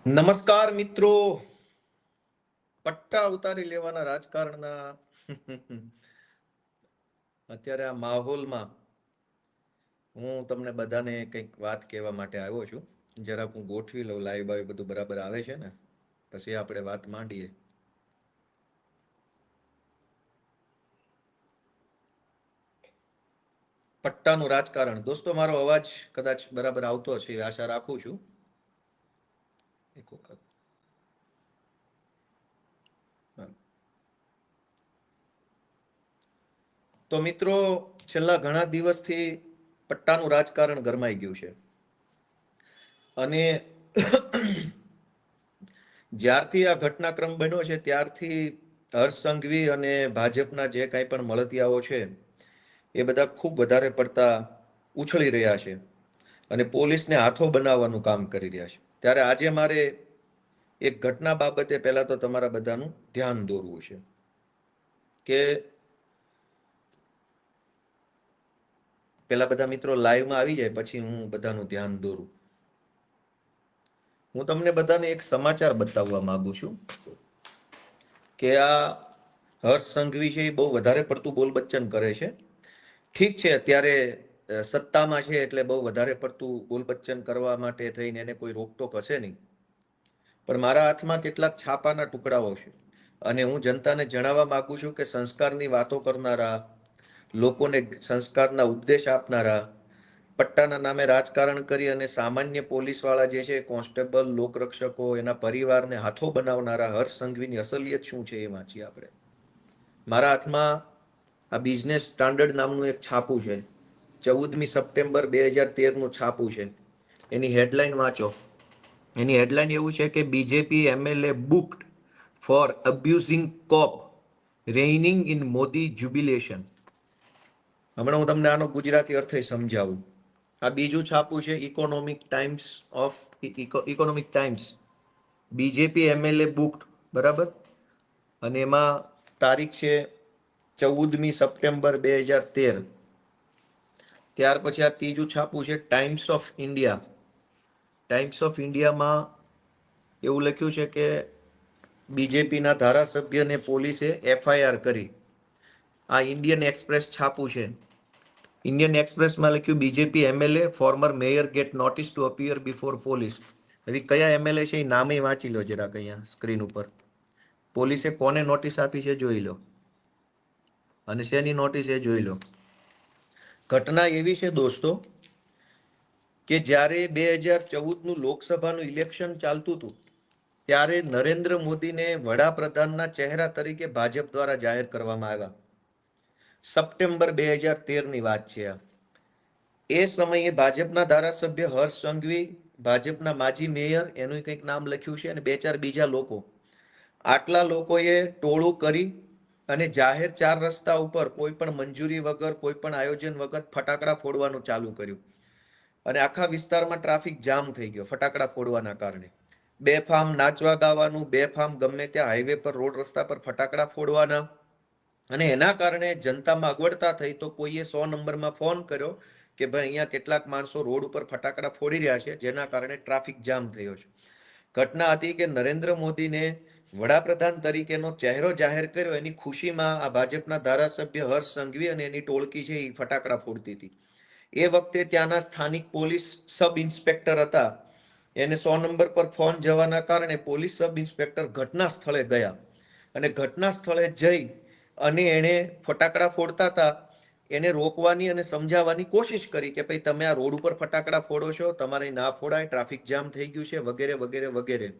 નમસ્કાર મિત્રો. પટ્ટા ઉતારી લેવાના રાજકારણના અત્યારે આ માહોલમાં હું તમને બધાને કંઈક વાત કહેવા માટે આવ્યો છું. જરાક હું ગોઠવી લઉં, લાઈવ બાઈવ બધું બરાબર આવે છે ને, પછી આપણે વાત માંડીએ. પટ્ટાનું રાજકારણ. દોસ્તો, મારો અવાજ કદાચ બરાબર આવતો હશે આશા રાખું છું. એક વખત તો મિત્રો, છેલ્લા ઘણા દિવસથી પટ્ટાનું રાજકારણ ગરમાઈ ગયું છે અને જ્યારથી આ ઘટનાક્રમ બન્યો છે ત્યારથી હર્ષ સંઘવી અને ભાજપના જે કાંઈ પણ મળતિયાઓ છે એ બધા ખૂબ વધારે પડતા ઉછળી રહ્યા છે અને પોલીસને હાથો બનાવવાનું કામ કરી રહ્યા છે. ત્યારે આજે મારે એક ઘટના બાબતે પહેલા તો તમારા બધાનું ધ્યાન દોરવું છે કે પેલા બધા મિત્રો લાઈવમાં આવી જાય પછી હું બધાનું ધ્યાન દોરું. હું તમને બધાને એક સમાચાર બતાવવા માંગુ છું કે આ હર્ષ સંઘવી છે એ બહુ વધારે પડતું બોલબચ્ચન કરે છે. ઠીક છે, અત્યારે સત્તામાં છે એટલે બહુ વધારે પડતું બોલબચ્ચન કરવા માટે થઈને એને કોઈ રોકટોક હશે નહીં, પણ મારા હાથમાં કેટલાક છાપાના ટુકડાઓ છે અને હું જનતાને જણાવવા માંગુ છું કે સંસ્કારની વાતો કરનારા, લોકોને સંસ્કારના ઉપદેશ આપનારા, પટ્ટાના નામે રાજકારણ કરી અને સામાન્ય પોલીસવાળા જે છે, કોન્સ્ટેબલ, લોકરક્ષકો, એના પરિવારને હાથો બનાવનારા હર્ષ સંઘવીની અસલિયત શું છે એ વાંચીએ આપણે. મારા હાથમાં આ બિઝનેસ સ્ટાન્ડર્ડ નામનું એક છાપું છે. 14મી સપ્ટેમ્બર 2013નું છાપું છે. એની હેડલાઇન વાંચો. એની હેડલાઇન એવું છે કે BJP MLA booked for abusing cop reigning in Modi jubilation. હમણાં હું તમને આનો ગુજરાતી અર્થ સમજાવું. આ બીજું છાપું છે economic times. BJP MLA booked, બરાબર, અને એમાં તારીખ છે 14મી સપ્ટેમ્બર 2013. ત્યાર પછી આ ત્રીજું છાપું છે times of India. Times of ઇન્ડિયામાં એવું લખ્યું છે કે બીજેપીના ધારાસભ્યને પોલીસે એફઆઈઆર કરી. આ ઇન્ડિયન એક્સપ્રેસ છાપું છે. ઇન્ડિયન એક્સપ્રેસમાં લખ્યું BJP MLA former mayor get notice to appear before police. હવે કયા એમએલએ છે એ નામે વાંચી લો જરાક અહીંયા સ્ક્રીન ઉપર. પોલીસે કોને નોટિસ આપી છે જોઈ લો, અને શેની નોટિસ એ જોઈ લો. ઘટના એવી છે દોસ્તો કે જ્યારે 2014નું લોકસભાનું ઇલેક્શન ચાલતું હતું ત્યારે નરેન્દ્ર મોદીને વડાપ્રધાનના ચહેરા તરીકે ભાજપ દ્વારા જાહેર કરવામાં આવ્યા. સપ્ટેમ્બર 2013ની વાત છે આ. એ સમયે ભાજપના ધારાસભ્ય હર્ષ સંઘવી, ભાજપના માજી મેયર, એનું કંઈક નામ લખ્યું છે, અને બે ચાર બીજા લોકો, આટલા લોકોએ ટોળું કરી અને જાહેર 4 રસ્તા ઉપર કોઈ પણ મંજૂરી વગર, કોઈ પણ આયોજન વગર ફટાકડા ફોડવાનું ચાલુ કર્યું અને આખા વિસ્તારમાં ટ્રાફિક જામ થઈ ગયો ફટાકડા ફોડવાના કારણે. બેફામ નાચવા ગાવાનું, બેફામ ગમે ત્યાં હાઈવે પર, રોડ રસ્તા પર ફટાકડા ફોડવાના, અને એના કારણે જનતામાં અગવડતા થઈ તો કોઈએ 100 નંબરમાં ફોન કર્યો કે ભાઈ અહીંયા કેટલાક માણસો રોડ ઉપર ફટાકડા ફોડી રહ્યા છે, જેના કારણે ટ્રાફિક જામ થયો છે. ઘટના હતી કે નરેન્દ્ર મોદીને વડાપ્રધાન તરીકેનો ચહેરો જાહેર કર્યો એની ખુશીમાં આ ભાજપના ધારાસભ્ય હર્ષ સંઘવી અને એની ટોળકી છે એ ફટાકડા ફોડતી હતી. એ વખતે ત્યાંના સ્થાનિક પોલીસ સબ ઇન્સ્પેક્ટર હતા, એને 100 નંબર પર ફોન જવાના કારણે પોલીસ સબ ઇન્સ્પેક્ટર ઘટના સ્થળે ગયા અને ઘટના સ્થળે જઈ અને એણે ફટાકડા ફોડતા હતા એને રોકવાની અને સમજાવવાની કોશિશ કરી કે ભાઈ તમે આ રોડ ઉપર ફટાકડા ફોડો છો, તમારે ના ફોડાય, ટ્રાફિક જામ થઈ ગયું છે, વગેરે વગેરે વગેરે.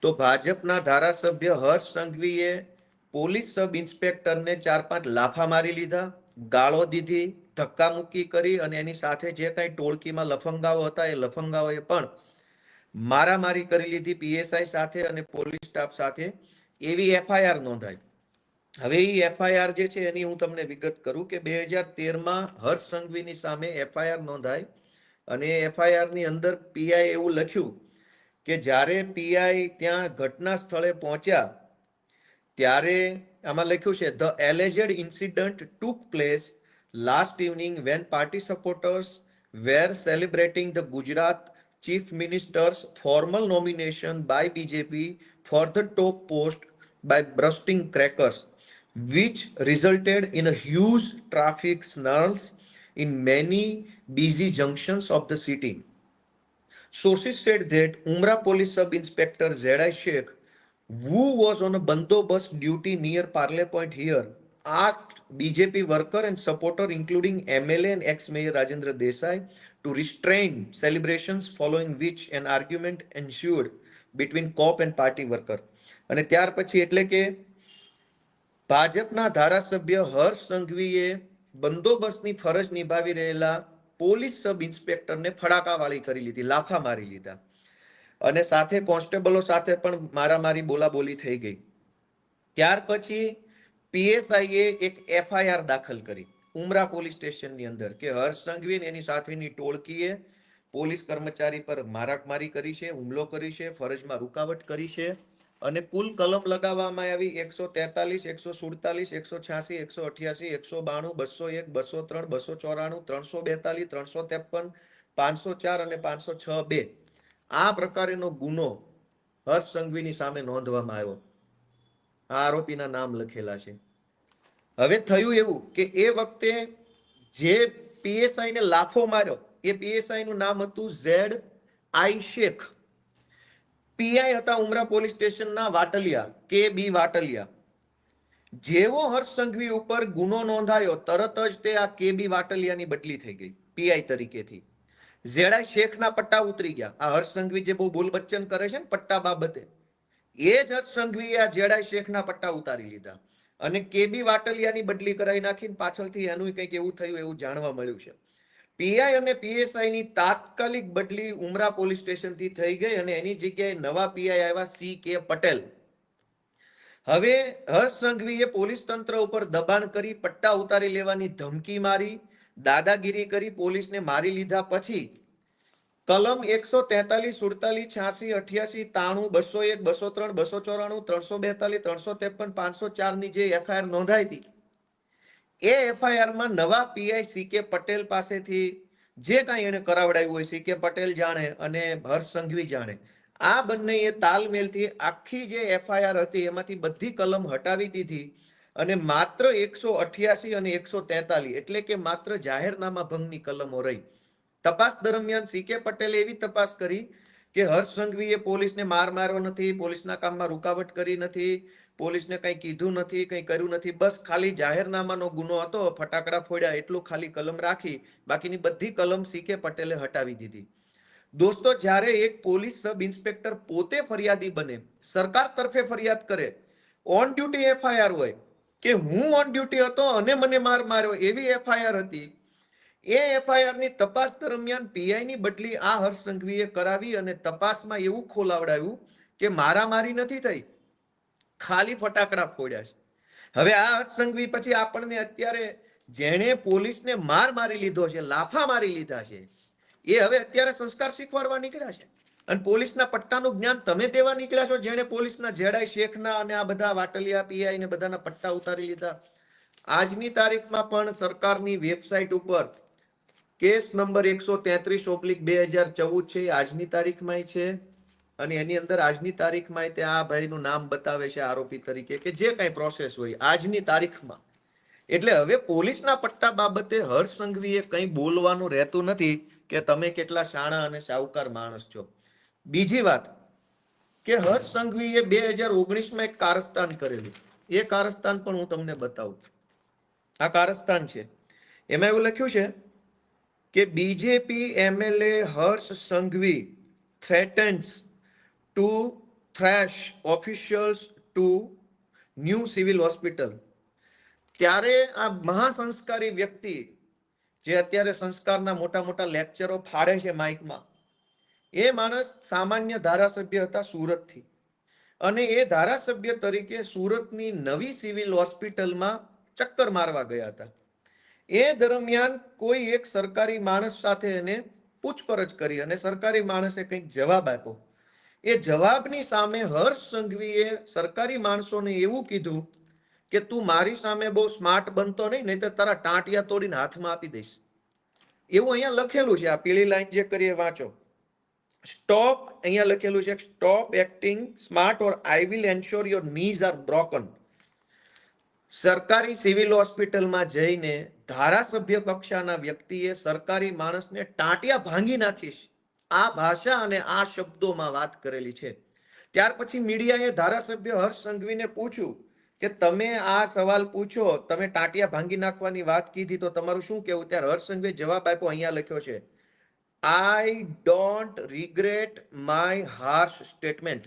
તો ભાજપના ધારાસભ્ય હર્ષ સંઘવીએ પોલીસ સબ ઇન્સ્પેક્ટરને 4-5 લાફા મારી લીધા, ગાળો દીધી, ધક્કા મુક્કી કરી, અને એની સાથે જે કાંઈ ટોળકીમાં લફંગાઓ હતા એ લફંગાઓએ પણ મારામારી કરી લીધી પીએસઆઈ સાથે અને પોલીસ સ્ટાફ સાથે. એવી એફઆઈઆર નોંધાઈ. હવે એ એફઆઈઆર જે છે એની હું તમને વિગત કરું કે 2013માં હર્ષ સંઘવીની સામે એફઆઈઆર નોંધાઈ અને એફઆઈઆર ની અંદર પીઆઈ એવું લખ્યું કે જ્યારે પીઆઈ ત્યાં ઘટના સ્થળે પહોંચ્યા ત્યારે આમાં લખ્યું છે the alleged incident took place last evening when party supporters were celebrating the Gujarat chief minister's formal nomination by BJP for the top post by bursting crackers, which resulted in a huge traffic snarls in many busy junctions of the city. Sources said that Umrah Police Sub Inspector Zedai Sheikh, who was on a bandobast duty near Parle Point here, asked BJP worker and supporter, including MLA and ex-mayor Rajendra Desai, to restrain celebrations, following which an argument ensued between cop and party worker. અને ત્યાર પછી એટલે કે ભાજપના ધારાસભ્ય હર્ષ સંઘવીએ બંદોબસ્તની ફરજ નિભાવી રહેલા પોલીસ સબ ઇન્સ્પેક્ટરને ફડાકાવાળી કરી લીધી, લાફા મારી લીધા અને સાથે કોન્સ્ટેબલો સાથે પણ મારામારી બોલાબોલી થઈ ગઈ. ત્યાર પછી પીએસઆઈએ એક એફઆઈઆર દાખલ કરી ઉમરા પોલીસ સ્ટેશનની અંદર કે હર્ષ સંઘવી એની સાથેની ટોળકીએ પોલીસ કર્મચારી પર મારામારી કરી છે, હુમલો કરી છે, ફરજમાં રૂકાવટ કરી છે અને કુલ કલમ લગાવવામાં આવી 143, 147, 186, 188, 192, 201, 203, 294, 342, 353, 504 અને 506(2). આ પ્રકારેનો ગુનો હર્ષ સંઘવીની સામે નોંધવામાં આવ્યો. આ આરોપીના નામ લખેલા છે. હવે થયું એવું કે એ વખતે જે પીએસઆઈ ને લાફો માર્યો એ પીએસઆઈ નું નામ હતું ZI શેખ. પીઆઈ હતા ઉમરા પોલીસ સ્ટેશનના વાટલિયા, કે બી વાટલિયા. જેવો હર્ષ સંઘવી ઉપર ગુનો નોંધાયો તરત જ તે આ કે બી વાટલિયાની બદલી થઈ ગઈ પીઆઈ તરીકેથી. ZI શેખના પટ્ટા ઉતરી ગયા. આ હર્ષ સંઘવી જે બહુ બોલ બચ્ચન કરે છે ને પટ્ટા બાબતે, એ જ હર્ષ સંઘવીએ આ ZI શેખના પટ્ટા ઉતારી લીધા અને કે બી વાટલિયાની બદલી કરાવી નાખીને પાછળથી એનું કંઈક એવું થયું એવું જાણવા મળ્યું છે. પીઆઈ અને પીએસઆઈ ની તાત્કાલિક બદલી ઉમરા પોલીસ સ્ટેશનથી થઈ ગઈ અને એની જગ્યાએ નવા પીઆઈ આવ્યા CK પટેલ. હવે હર્ષ સંઘવીએ પોલીસ તંત્ર ઉપર દબાણ કરી પટ્ટા ઉતારી લેવાની ધમકી મારી, દાદાગીરી કરી પોલીસને મારી લીધા પછી કલમ 143, 47, 86, 88, 93, 201, 203, 294, 342, 353, 504 ની જે એફઆઈઆર નોંધાઈ હતી એ એફઆઈઆરમાં નવા પીઆઈ CK પટેલ પાસેથી જે કાંઈ એને કરાવડાવ્યું હોય CK પટેલ જાણે અને હર્ષ સંઘવી જાણે, આ બંનેએ તાલમેલથી આખી જે એફઆઈઆર હતી એમાંથી બધી કલમ હટાવી દીધી અને માત્ર 188 અને 143 એટલે કે માત્ર જાહેરનામા ભંગની કલમો રહી. તપાસ દરમિયાન CK પટેલે એવી તપાસ કરી કે હર્ષ સંઘવીએ પોલીસને માર માર્યો નથી, પોલીસના કામમાં રૂકાવટ કરી નથી, પોલીસને કંઈ કીધું નથી, કંઈ કર્યું નથી, બસ ખાલી જાહેરનામાનો ગુનો હતો, ફટાકડા ફોડ્યા એટલું ખાલી કલમ રાખી, બાકીની બધી કલમ CK પટેલે હટાવી દીધી. દોસ્તો, જ્યારે એક પોલીસ સબ ઇન્સ્પેક્ટર પોતે ફરિયાદી બને, સરકાર તરફે ફરિયાદ કરે, ઓન ડ્યુટી એફઆઈઆર હોય કે હું ઓન ડ્યુટી હતો અને મને માર માર્યો એવી એફઆઈઆર હતી, એ એફઆઈઆર ની તપાસ દરમિયાન પીઆઈ ની બદલી આ હર્ષ સંઘવીએ કરાવી અને તપાસમાં એવું ખોલાવડાવ્યું કે મારામારી નથી થઈ, ખાલી ફટાકડા ફોડ્યા છે. હવે આ હર્ષ સંઘવી પછી આપણને અત્યારે જેણે પોલીસને માર મારી લીધો છે, લાફા મારી લીધા છે, એ હવે અત્યારે સંસ્કાર શીખવાડવા નીકળ્યા છે અને પોલીસના પટ્ટાનું જ્ઞાન તમે દેવા નીકળ્યા છો, જેણે પોલીસના ZI શેખના અને આ બધા વાટલિયા પીઆઈ ને બધાના પટ્ટા ઉતારી લીધા. આજની તારીખમાં પણ સરકારની વેબસાઇટ ઉપર કેસ નંબર 133/2014 છે, આજની તારીખમાં છે અને એની અંદર આજની તારીખમાં તે આ ભાઈનું નામ બતાવે છે આરોપી તરીકે કે જે કાંઈ પ્રોસેસ હોય આજની તારીખમાં. એટલે હવે પોલીસના પટ્ટા બાબતે હર્ષ સંઘવીએ કંઈ બોલવાનું રહેતું નથી કે તમે કેટલા શાણા અને સાહુકાર માણસ છો. બીજી વાત કે હર્ષ સંઘવીએ 2019માં એક કારસ્તાન કરેલું, એ કારસ્તાન પણ હું તમને બતાવું. આ કારસ્તાન છે, એમાં એવું લખ્યું છે કે BJP MLA Harsh Sanghavi threatens to thrash officials to new civil hospital. ત્યારે આ મહાસંસ્કારી વ્યક્તિ જે અત્યારે સંસ્કારના મોટા મોટા લેક્ચરો ફાડે છે માઇકમાં, એ માણસ સામાન્ય ધારાસભ્ય હતા સુરતથી અને એ ધારાસભ્ય તરીકે સુરતની નવી સિવિલ હોસ્પિટલમાં ચક્કર મારવા ગયા હતા. એ દરમિયાન કોઈ એક સરકારી માણસ સાથે એને પૂછપરછ કરી અને સરકારી માણસે કંઈક જવાબ આપ્યો. એ જવાબની સામે હર્ષ સંઘવીએ સરકારી માણસોને એવું કીધું કે તું મારી સામે બહુ સ્માર્ટ બનતો નહીં તો તારા ટાંટિયા તોડીને હાથમાં આપી દઈશ. એવું અહીંયા લખેલું છે, આ પીળી લાઈન જે કરીએ વાંચો. સ્ટોપ, અહીંયા લખેલું છે stop acting smart or I will ensure your knees are broken. સરકારી સિવિલ હોસ્પિટલમાં જઈને ધારાસભ્ય કક્ષાના વ્યક્તિએ સરકારી માણસને ટાંટિયા ભાંગી નાખીશ, આ ભાષા અને આ શબ્દોમાં વાત કરેલી છે. ત્યાર પછી મીડિયાએ ધારાસભ્ય હર્ષ સંઘવીને પૂછ્યું કે તમે આ સવાલ પૂછો, તમે ટાંટિયા ભાંગી નાખવાની વાત કીધી તો તમારું શું કહેવું? ત્યારે હર્ષ સંઘવીએ જવાબ આપ્યો, અહીંયા લખ્યો છે, I don't regret my harsh statement.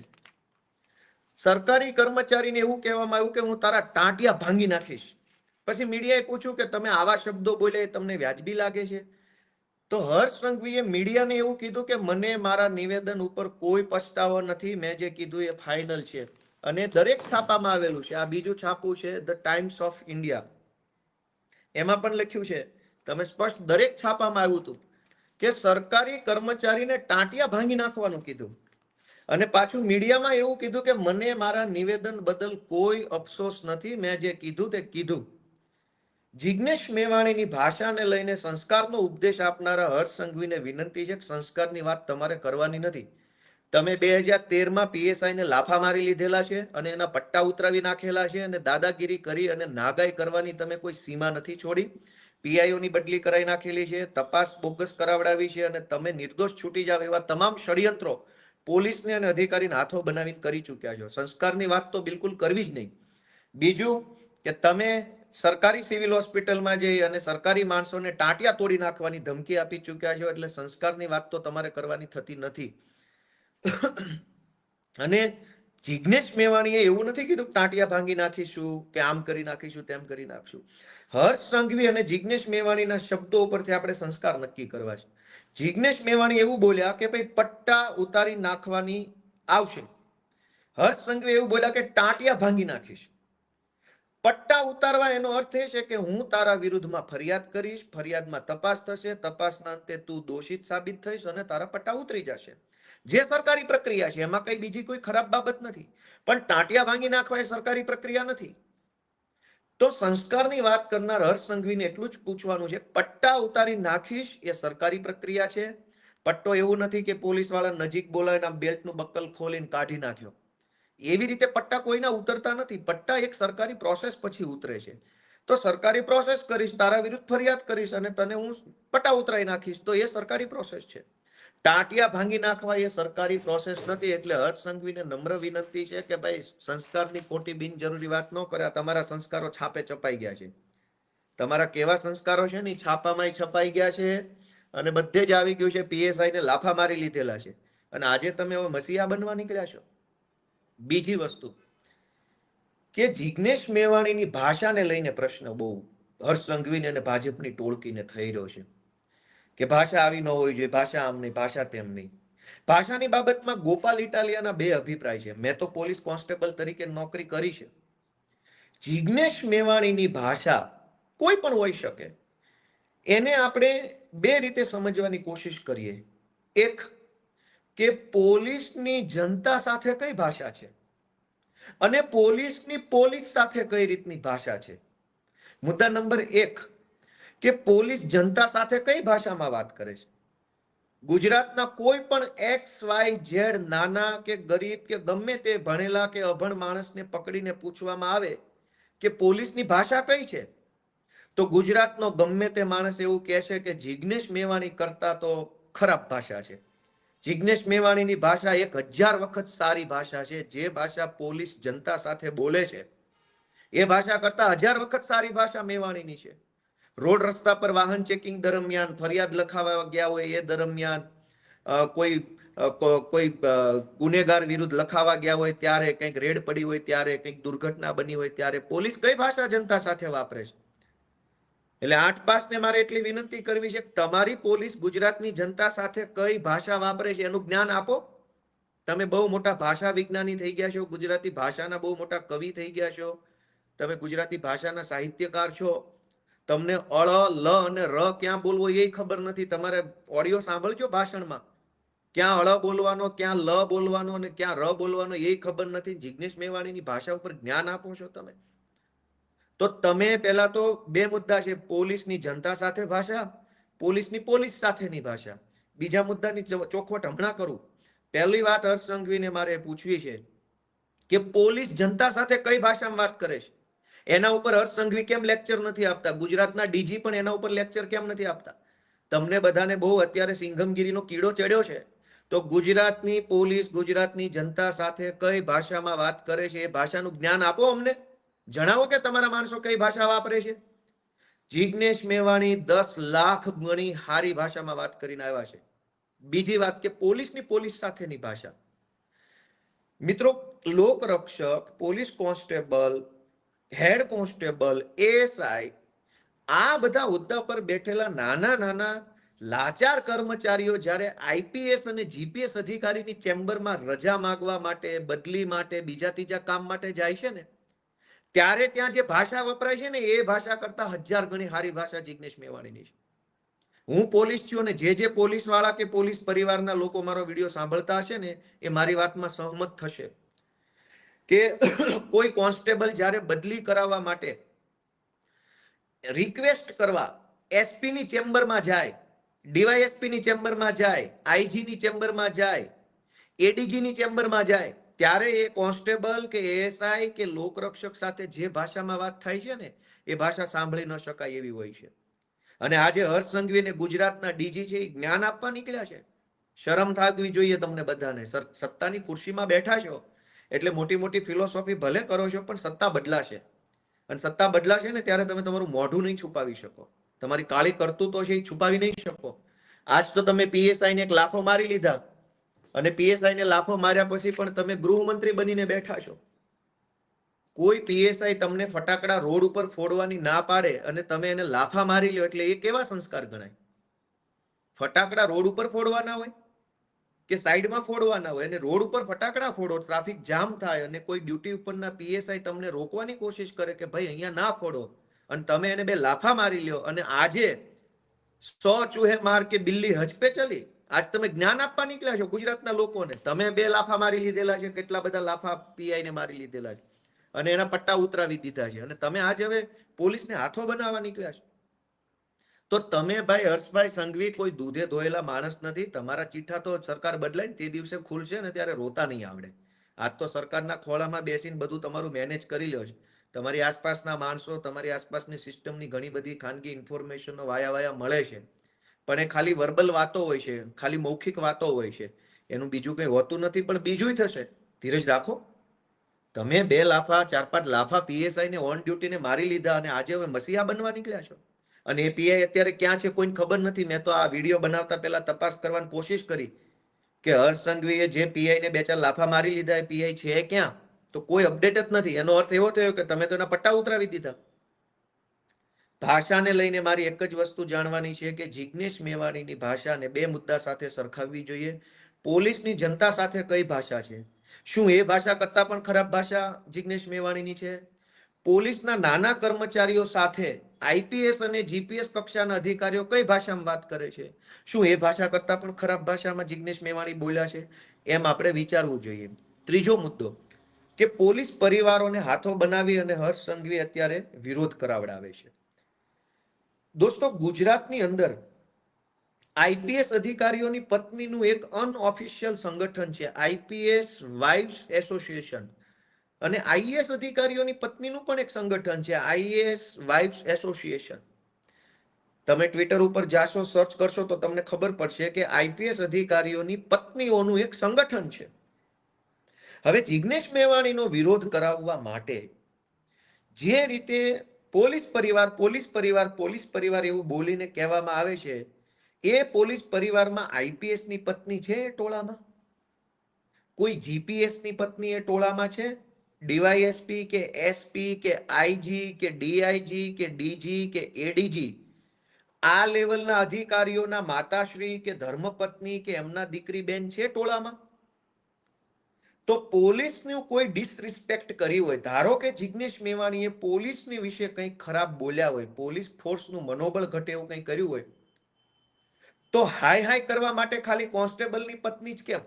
સરકારી કર્મચારીને એવું કહેવામાં આવ્યું કે હું તારા ટાંટિયા ભાંગી નાખીશ. પછી મીડિયાએ પૂછ્યું કે તમે આવા શબ્દો બોલ્યા એ તમને વ્યાજબી લાગે છે? તો હર્ષ સંઘવીએ મીડિયાને એવું કીધું કે મને મારા નિવેદન ઉપર કોઈ પછતાવો નથી, મેં જે કીધું એ ફાઇનલ છે. અને દરેક છાપામાં આવેલું છે. આ બીજું છાપું છે ધ ટાઈમ્સ ઓફ ઇન્ડિયા, એમાં પણ લખ્યું છે, તમે સ્પષ્ટ દરેક છાપામાં આવ્યું હતું કે સરકારી કર્મચારીને ટાંટિયા ભાંગી નાખવાનું કીધું. અને પાછું મીડિયામાં એવું કીધું કે મને મારા નિવેદન બદલ કોઈ અફસોસ નથી, મેં જે કીધું તે કીધું. જિગ્નેશ મેવાણીની ભાષાને લઈને સંસ્કારનો ઉપદેશ આપનારા હર્ષ સંઘવીને વિનંતી છે કે સંસ્કારની વાત તમારે કરવાની નથી. તમે 2013માં પીએસઆઈને લાફા મારી લીધેલા છે અને એના પટ્ટા ઉતરાવી નાખેલા છે અને દાદાગીરી કરી અને નાગાઈ કરવાની તમે કોઈ સીમા નથી છોડી. પીઆઈઓની બદલી કરાવી નાખેલી છે, તપાસ બોગસ કરાવડાવી છે અને તમે નિર્દોષ છૂટી જાવ એવા તમામ ષડયંત્રો પોલીસને અને અધિકારીને હાથો બનાવીને કરી ચૂક્યા છો. સંસ્કારની વાત તો બિલકુલ કરવી જ નહીં. બીજું કે તમે સરકારી સિવિલ હોસ્પિટલમાં જઈ અને સરકારી માણસોને ટાંટિયા તોડી નાખવાની ધમકી આપી ચૂક્યા છો, એટલે સંસ્કારની વાત તો તમારે કરવાની થતી નથી. અને જિગ્નેશ મેવાણીએ એવું નથી કીધું કે ટાંટિયા ભાંગી નાખીશું કે આમ કરી નાખીશું તેમ કરી નાખશું. હર્ષ સંઘવી અને જિગ્નેશ મેવાણીના શબ્દો ઉપરથી આપણે સંસ્કાર નક્કી કરવા છે. જિગ્નેશ મેવાણી એવું બોલ્યા કે ભાઈ પટ્ટા ઉતારી નાખવાની આવશે. હર્ષ સંઘવી એવું બોલ્યા કે ટાંટિયા ભાંગી નાખીશ. પટ્ટા ઉતારવા એનો અર્થ એ છે કે હું તારા વિરુદ્ધમાં ફરિયાદ કરીશ, ફરિયાદમાં તપાસ થશે, તપાસના અંતે તું દોષિત સાબિત થઈશ અને તારા પટ્ટા ઉતરી જશે. જે સરકારી પ્રક્રિયા છે એમાં કઈ બીજી કોઈ ખરાબ બાબત નથી. પણ ટાંટિયા ભાંગી નાખવા એ સરકારી પ્રક્રિયા નથી. તો સંસ્કારની વાત કરનાર હર્ષ સંઘવીને એટલું જ પૂછવાનું છે, પટ્ટા ઉતારી નાખીશ એ સરકારી પ્રક્રિયા છે. પટ્ટો એવું નથી કે પોલીસ વાળા નજીક બોલાવીને બેલ્ટનું બક્કલ ખોલીને કાઢી નાખ્યો. એવી રીતે પટ્ટા કોઈના ઉતરતા નથી. પટ્ટા એક સરકારી પ્રોસેસ પછી ઉતરે છે. તો સરકારી પ્રોસેસ કરીશ, તારા વિરુદ્ધ ફરિયાદ કરીશ અને તને હું પટ્ટા ઉતરાઈ નાખીશ, તો એ સરકારી પ્રોસેસ છે. ટાંટિયા ભાંગી નાખવા એ સરકારી પ્રોસેસ નથી. એટલે હર્ષ સંઘવીને નમ્ર વિનંતી છે કે ભાઈ સંસ્કારની ખોટી બિનજરૂરી વાત ન કરે. તમારા સંસ્કારો છાપે છપાઈ ગયા છે. તમારા કેવા સંસ્કારો છે ને છાપામાં છપાઈ ગયા છે અને બધે જ આવી ગયું છે. પીએસઆઈ ને લાફા મારી લીધેલા છે અને આજે તમે હવે મસીહા બનવા નીકળ્યા છો. બીજી વસ્તુ કે જિગ્નેશ મેવાણીની ભાષાને લઈને પ્રશ્ન બહુ હર્ષ સંઘવીને અને ભાજપની ટોળકીને થઈ રહ્યો છે કે ભાષા આવી ન હોવી જોઈએ, ભાષા આમ નહીં, ભાષા તેમ નહીં. ભાષાની બાબતમાં ગોપાલ ઇટાલિયાના બે અભિપ્રાય છે. મેં તો પોલીસ કોન્સ્ટેબલ તરીકે નોકરી કરી છે. જિગ્નેશ મેવાણીની ભાષા કોઈ પણ હોઈ શકે, એને આપણે બે રીતે સમજવાની કોશિશ કરીએ. એક કે પોલીસની જનતા સાથે કઈ ભાષા છે અને પોલીસની પોલીસ સાથે કઈ રીતની ભાષા છે. મુદ્દા નંબર 1 કે પોલીસ જનતા સાથે કઈ ભાષામાં વાત કરે છે. ગુજરાતના કોઈ પણ XYZ નાના કે ગરીબ કે ગમે તે ભણેલા કે અભણ માણસને પકડીને પૂછવામાં આવે કે પોલીસની ભાષા કઈ છે, તો ગુજરાતનો ગમે તે માણસ એવું કહે છે કે જિગ્નેશ મેવાણી કરતા તો ખરાબ ભાષા છે. જિગ્નેશ મેવાણીની ભાષા 1000 વખત સારી ભાષા છે. જે ભાષા પોલીસ જનતા સાથે બોલે છે એ ભાષા કરતા 1000 વખત સારી ભાષા મેવાણીની છે. રોડ રસ્તા પર વાહન ચેકિંગ દરમિયાન, ફરિયાદ લખાવવા ગયા હોય એ દરમિયાન, કોઈ ગુનેગાર વિરુદ્ધ લખાવા ગયા હોય ત્યારે, કંઈક રેડ પડી હોય ત્યારે, કંઈક દુર્ઘટના બની હોય ત્યારે પોલીસ કઈ ભાષા જનતા સાથે વાપરે છે. એટલે 8 પાસને મારે એટલી વિનંતી કરવી છે કે તમારી પોલીસ ગુજરાતની જનતા સાથે કઈ ભાષા વાપરે છે એનું જ્ઞાન આપો. તમે બહુ મોટા ભાષા વિજ્ઞાની થઈ ગયા છો, ગુજરાતી ભાષાના બહુ મોટા કવિ થઈ ગયા છો, તમે ગુજરાતી ભાષાના સાહિત્યકાર છો. તમને અળ, લ અને ર ક્યાં બોલવો એ ખબર નથી. તમારે ઓડિયો સાંભળજો ભાષણમાં, ક્યાં અળ બોલવાનો, ક્યાં લ બોલવાનો અને ક્યાં ર બોલવાનો એ ખબર નથી. જિગ્નેશ મેવાણીની ભાષા ઉપર જ્ઞાન આપો છો તમે. તો તમે પહેલા તો બે મુદ્દા છે, પોલીસની જનતા સાથે ભાષા, પોલીસની પોલીસ સાથેની ભાષા. બીજા મુદ્દાની ચોખવટ હમણાં કરું. પહેલી વાત હર્ષ સંઘવીને મારે પૂછવી છે કે પોલીસ જનતા સાથે કઈ ભાષામાં વાત કરે છે. એના ઉપર હર્ષ સંઘવી કેમ લેક્ચર નથી આપતા? ગુજરાતના ડીજી પણ એના ઉપર લેક્ચર કેમ નથી આપતા? તમને બધાને બહુ અત્યારે સિંઘમગીરીનો કીડો ચડ્યો છે. તો ગુજરાતની પોલીસ ગુજરાતની જનતા સાથે કઈ ભાષામાં વાત કરે છે એ ભાષાનું જ્ઞાન આપો અમને. જણાવો કે તમારા માણસો કઈ ભાષા વાપરે છે. જિગ્નેશ મેવાણી 10 લાખ ગણી હારી ભાષામાં વાત કરીને આવ્યા છે. બીજી વાત કે પોલીસની પોલીસ સાથેની ભાષા. મિત્રો, લોકરક્ષક, police constable, head constable, ASI, આ બધા હોદ્દા પર બેઠેલા નાના નાના લાચાર કર્મચારીઓ જ્યારે આઈપીએસ અને જીપીએસ અધિકારીની ચેમ્બરમાં રજા માંગવા માટે, બદલી માટે, બીજા ત્રીજા કામ માટે જાય છે ને, ત્યારે ત્યાં જે ભાષા વપરાય છે ને એ ભાષા કરતા 1000 ગણી હારી ભાષા જિગ્નેશ મેવાણીની છે. હું પોલીસ છું અને જે પોલીસ વાળા કે પોલીસ પરિવારના લોકો મારો વિડીયો સાંભળતા હશે ને એ મારી વાતમાં સહમત થશે કે કોઈ કોન્સ્ટેબલ જ્યારે બદલી કરાવવા માટે રિક્વેસ્ટ કરવા એસપી ની ચેમ્બરમાં જાય, ડીવાયએસપી ની ચેમ્બરમાં જાય, આઈજી ની ચેમ્બરમાં જાય, એડીજી ની ચેમ્બરમાં જાય, ત્યારે એ કોન્સ્ટેબલ કે એએસઆઈ કે લોકરક્ષક સાથે જે ભાષામાં વાત થાય છે ને એ ભાષા સાંભળી ન શકાય એવી હોય છે. અને આજે હર્ષ સંઘવીને ગુજરાતના ડીજી છે એ જ્ઞાન આપવા નીકળ્યા છે. શરમ થવી જોઈએ તમને બધાને. સત્તાની ખુરશીમાં બેઠા છો એટલે મોટી મોટી ફિલોસોફી ભલે કરો છો, પણ સત્તા બદલાશે. અને સત્તા બદલાશે ને ત્યારે તમે તમારું મોઢું નહીં છુપાવી શકો. તમારી કાળી કરતૂતો છે એ છુપાવી નહીં શકો. આજ તો તમે પીએસઆઈ ને એક લાફો મારી લીધા અને પીએસઆઈ ને લાફો માર્યા પછી પણ તમે ગૃહમંત્રી બનીને બેઠા છો. કોઈ પીએસઆઈ તમને ફટાકડા રોડ ઉપર ફોડવાની ના પાડે અને તમે એને લાફા મારી લ્યો એટલે એ કેવા સંસ્કાર ગણાય? ફટાકડા રોડ ઉપર ફોડવાના હોય કે સાઈડમાં ફોડવાના હોય? અને રોડ ઉપર ફટાકડા ફોડો, ટ્રાફિક જામ થાય અને કોઈ ડ્યુટી ઉપરના પીએસઆઈ તમને રોકવાની કોશિશ કરે કે ભાઈ અહીંયા ના ફોડો, અને તમે એને બે લાફા મારી લ્યો. અને આજે 100 ચૂહે માર કે બિલ્લી હજ પે ચલી. આજ તમે જ્ઞાન આપવા નીકળ્યા છો ગુજરાતના લોકોને. તમે 2 લાફા મારી લીધેલા છે, કેટલા બધા લાફા પીઆઈ ને મારી લીધેલા છે અને એના પટ્ટા ઉતરાવી દીધા છે, અને તમે આજે હવે પોલીસને હાથો બનાવવા નીકળ્યા છો. તો તમે ભાઈ હર્ષભાઈ સંઘવી કોઈ દૂધે ધોયેલા માણસ નથી. તમારા ચીઠા તો સરકાર બદલાય ને તે દિવસે ખુલશે ને ત્યારે રોતા નહીં આવડે. આજ તો સરકારના ખોળામાં બેસીને બધું તમારું મેનેજ કરી લ્યો છે. તમારી આસપાસના માણસો, તમારી આસપાસની સિસ્ટમની ઘણી બધી ખાનગી ઇન્ફોર્મેશનો વાયા મળે છે, પણ એ ખાલી વર્બલ વાતો હોય છે, ખાલી મૌખિક વાતો હોય છે. એનું બીજું કંઈ હોતું નથી. પણ બીજું થશે. ધીરજ રાખો. તમે 2 લાફા 4-5 લાફા પીએસઆઈ ને ઓન ડ્યુટીને મારી લીધા અને આજે હવે મસીહા બનવા નીકળ્યા છો. અને એ પીઆઈ અત્યારે ક્યાં છે કોઈને ખબર નથી. મેં તો આ વિડીયો બનાવતા પહેલા તપાસ કરવાની કોશિશ કરી કે હર્ષ સંઘવીએ જે પીઆઈ ને 2-4 લાફા મારી લીધા એ પીઆઈ છે ક્યાં? તો કોઈ અપડેટ જ નથી. એનો અર્થ એવો થયો કે તમે તો એના પટ્ટા ઉતરાવી દીધા. ભાષાને લઈને મારી એક જ વસ્તુ જાણવાની છે કે જિગ્નેશ મેવાણીની ભાષાને 2 મુદ્દા સાથે સરખાવવી જોઈએ. પોલીસની જનતા સાથે કઈ ભાષા છે? શું એ ભાષા કરતા પણ ખરાબ ભાષા જિગ્નેશ મેવાણીની છે? પોલીસના નાના કર્મચારીઓ સાથે આઈપીએસ અને જીપીએસ કક્ષાના અધિકારીઓ કઈ ભાષામાં વાત કરે છે? શું એ ભાષા કરતા પણ ખરાબ ભાષામાં જિગ્નેશ મેવાણી બોલ્યા છે? એમ આપણે વિચારવું જોઈએ. ત્રીજો મુદ્દો કે પોલીસ પરિવારોને હાથો બનાવી અને હર્ષ સંઘવી અત્યારે વિરોધ કરાવડાવે છે. દોસ્તો, ગુજરાતની અંદર આઈપીએસ અધિકારીઓની પત્નીનું એક અનઓફિશિયલ સંગઠન છે, આઈપીએસ વાઇવ્સ એસોસિએશન. અને આઈએએસ અધિકારીઓની પત્નીનું પણ એક સંગઠન છે, આઈએએસ વાઇવ્સ એસોસિએશન. તમે ટ્વિટર ઉપર જાશો, સર્ચ કરશો તો તમને ખબર પડશે કે આઈપીએસ અધિકારીઓની પત્નીઓનું એક સંગઠન છે. હવે જિગ્નેશ મેવાણીનો વિરોધ કરાવવા માટે જે રીતે પોલીસ પરિવાર એવું બોલીને કહેવામાં આવે છે, એ પોલીસ પરિવારમાં આઈપીએસ ની પત્ની છે એ ટોળામાં? કોઈ જીપીએસ ની પત્ની એ ટોળામાં છે? ડીવાયએસપી કે એસપી કે આઈજી કે ડીઆઈજી કે ડીજી કે એડીજી આ લેવલના અધિકારીઓના માતાશ્રી કે ધર્મપત્ની કે એમના દીકરી બેન છે ટોળામાં? તો પોલીસનું કોઈ ડિસરિસ્પેક્ટ કરી હોય, ધારો કે જિગ્નેશ મેવાણીએ પોલીસની વિશે કંઈક ખરાબ બોલ્યા હોય, પોલીસ ફોર્સનું મનોબળ ઘટે એવું કંઈ કર્યું હોય, તો હાય હાય કરવા માટે ખાલી કોન્સ્ટેબલની પત્ની જ કેમ?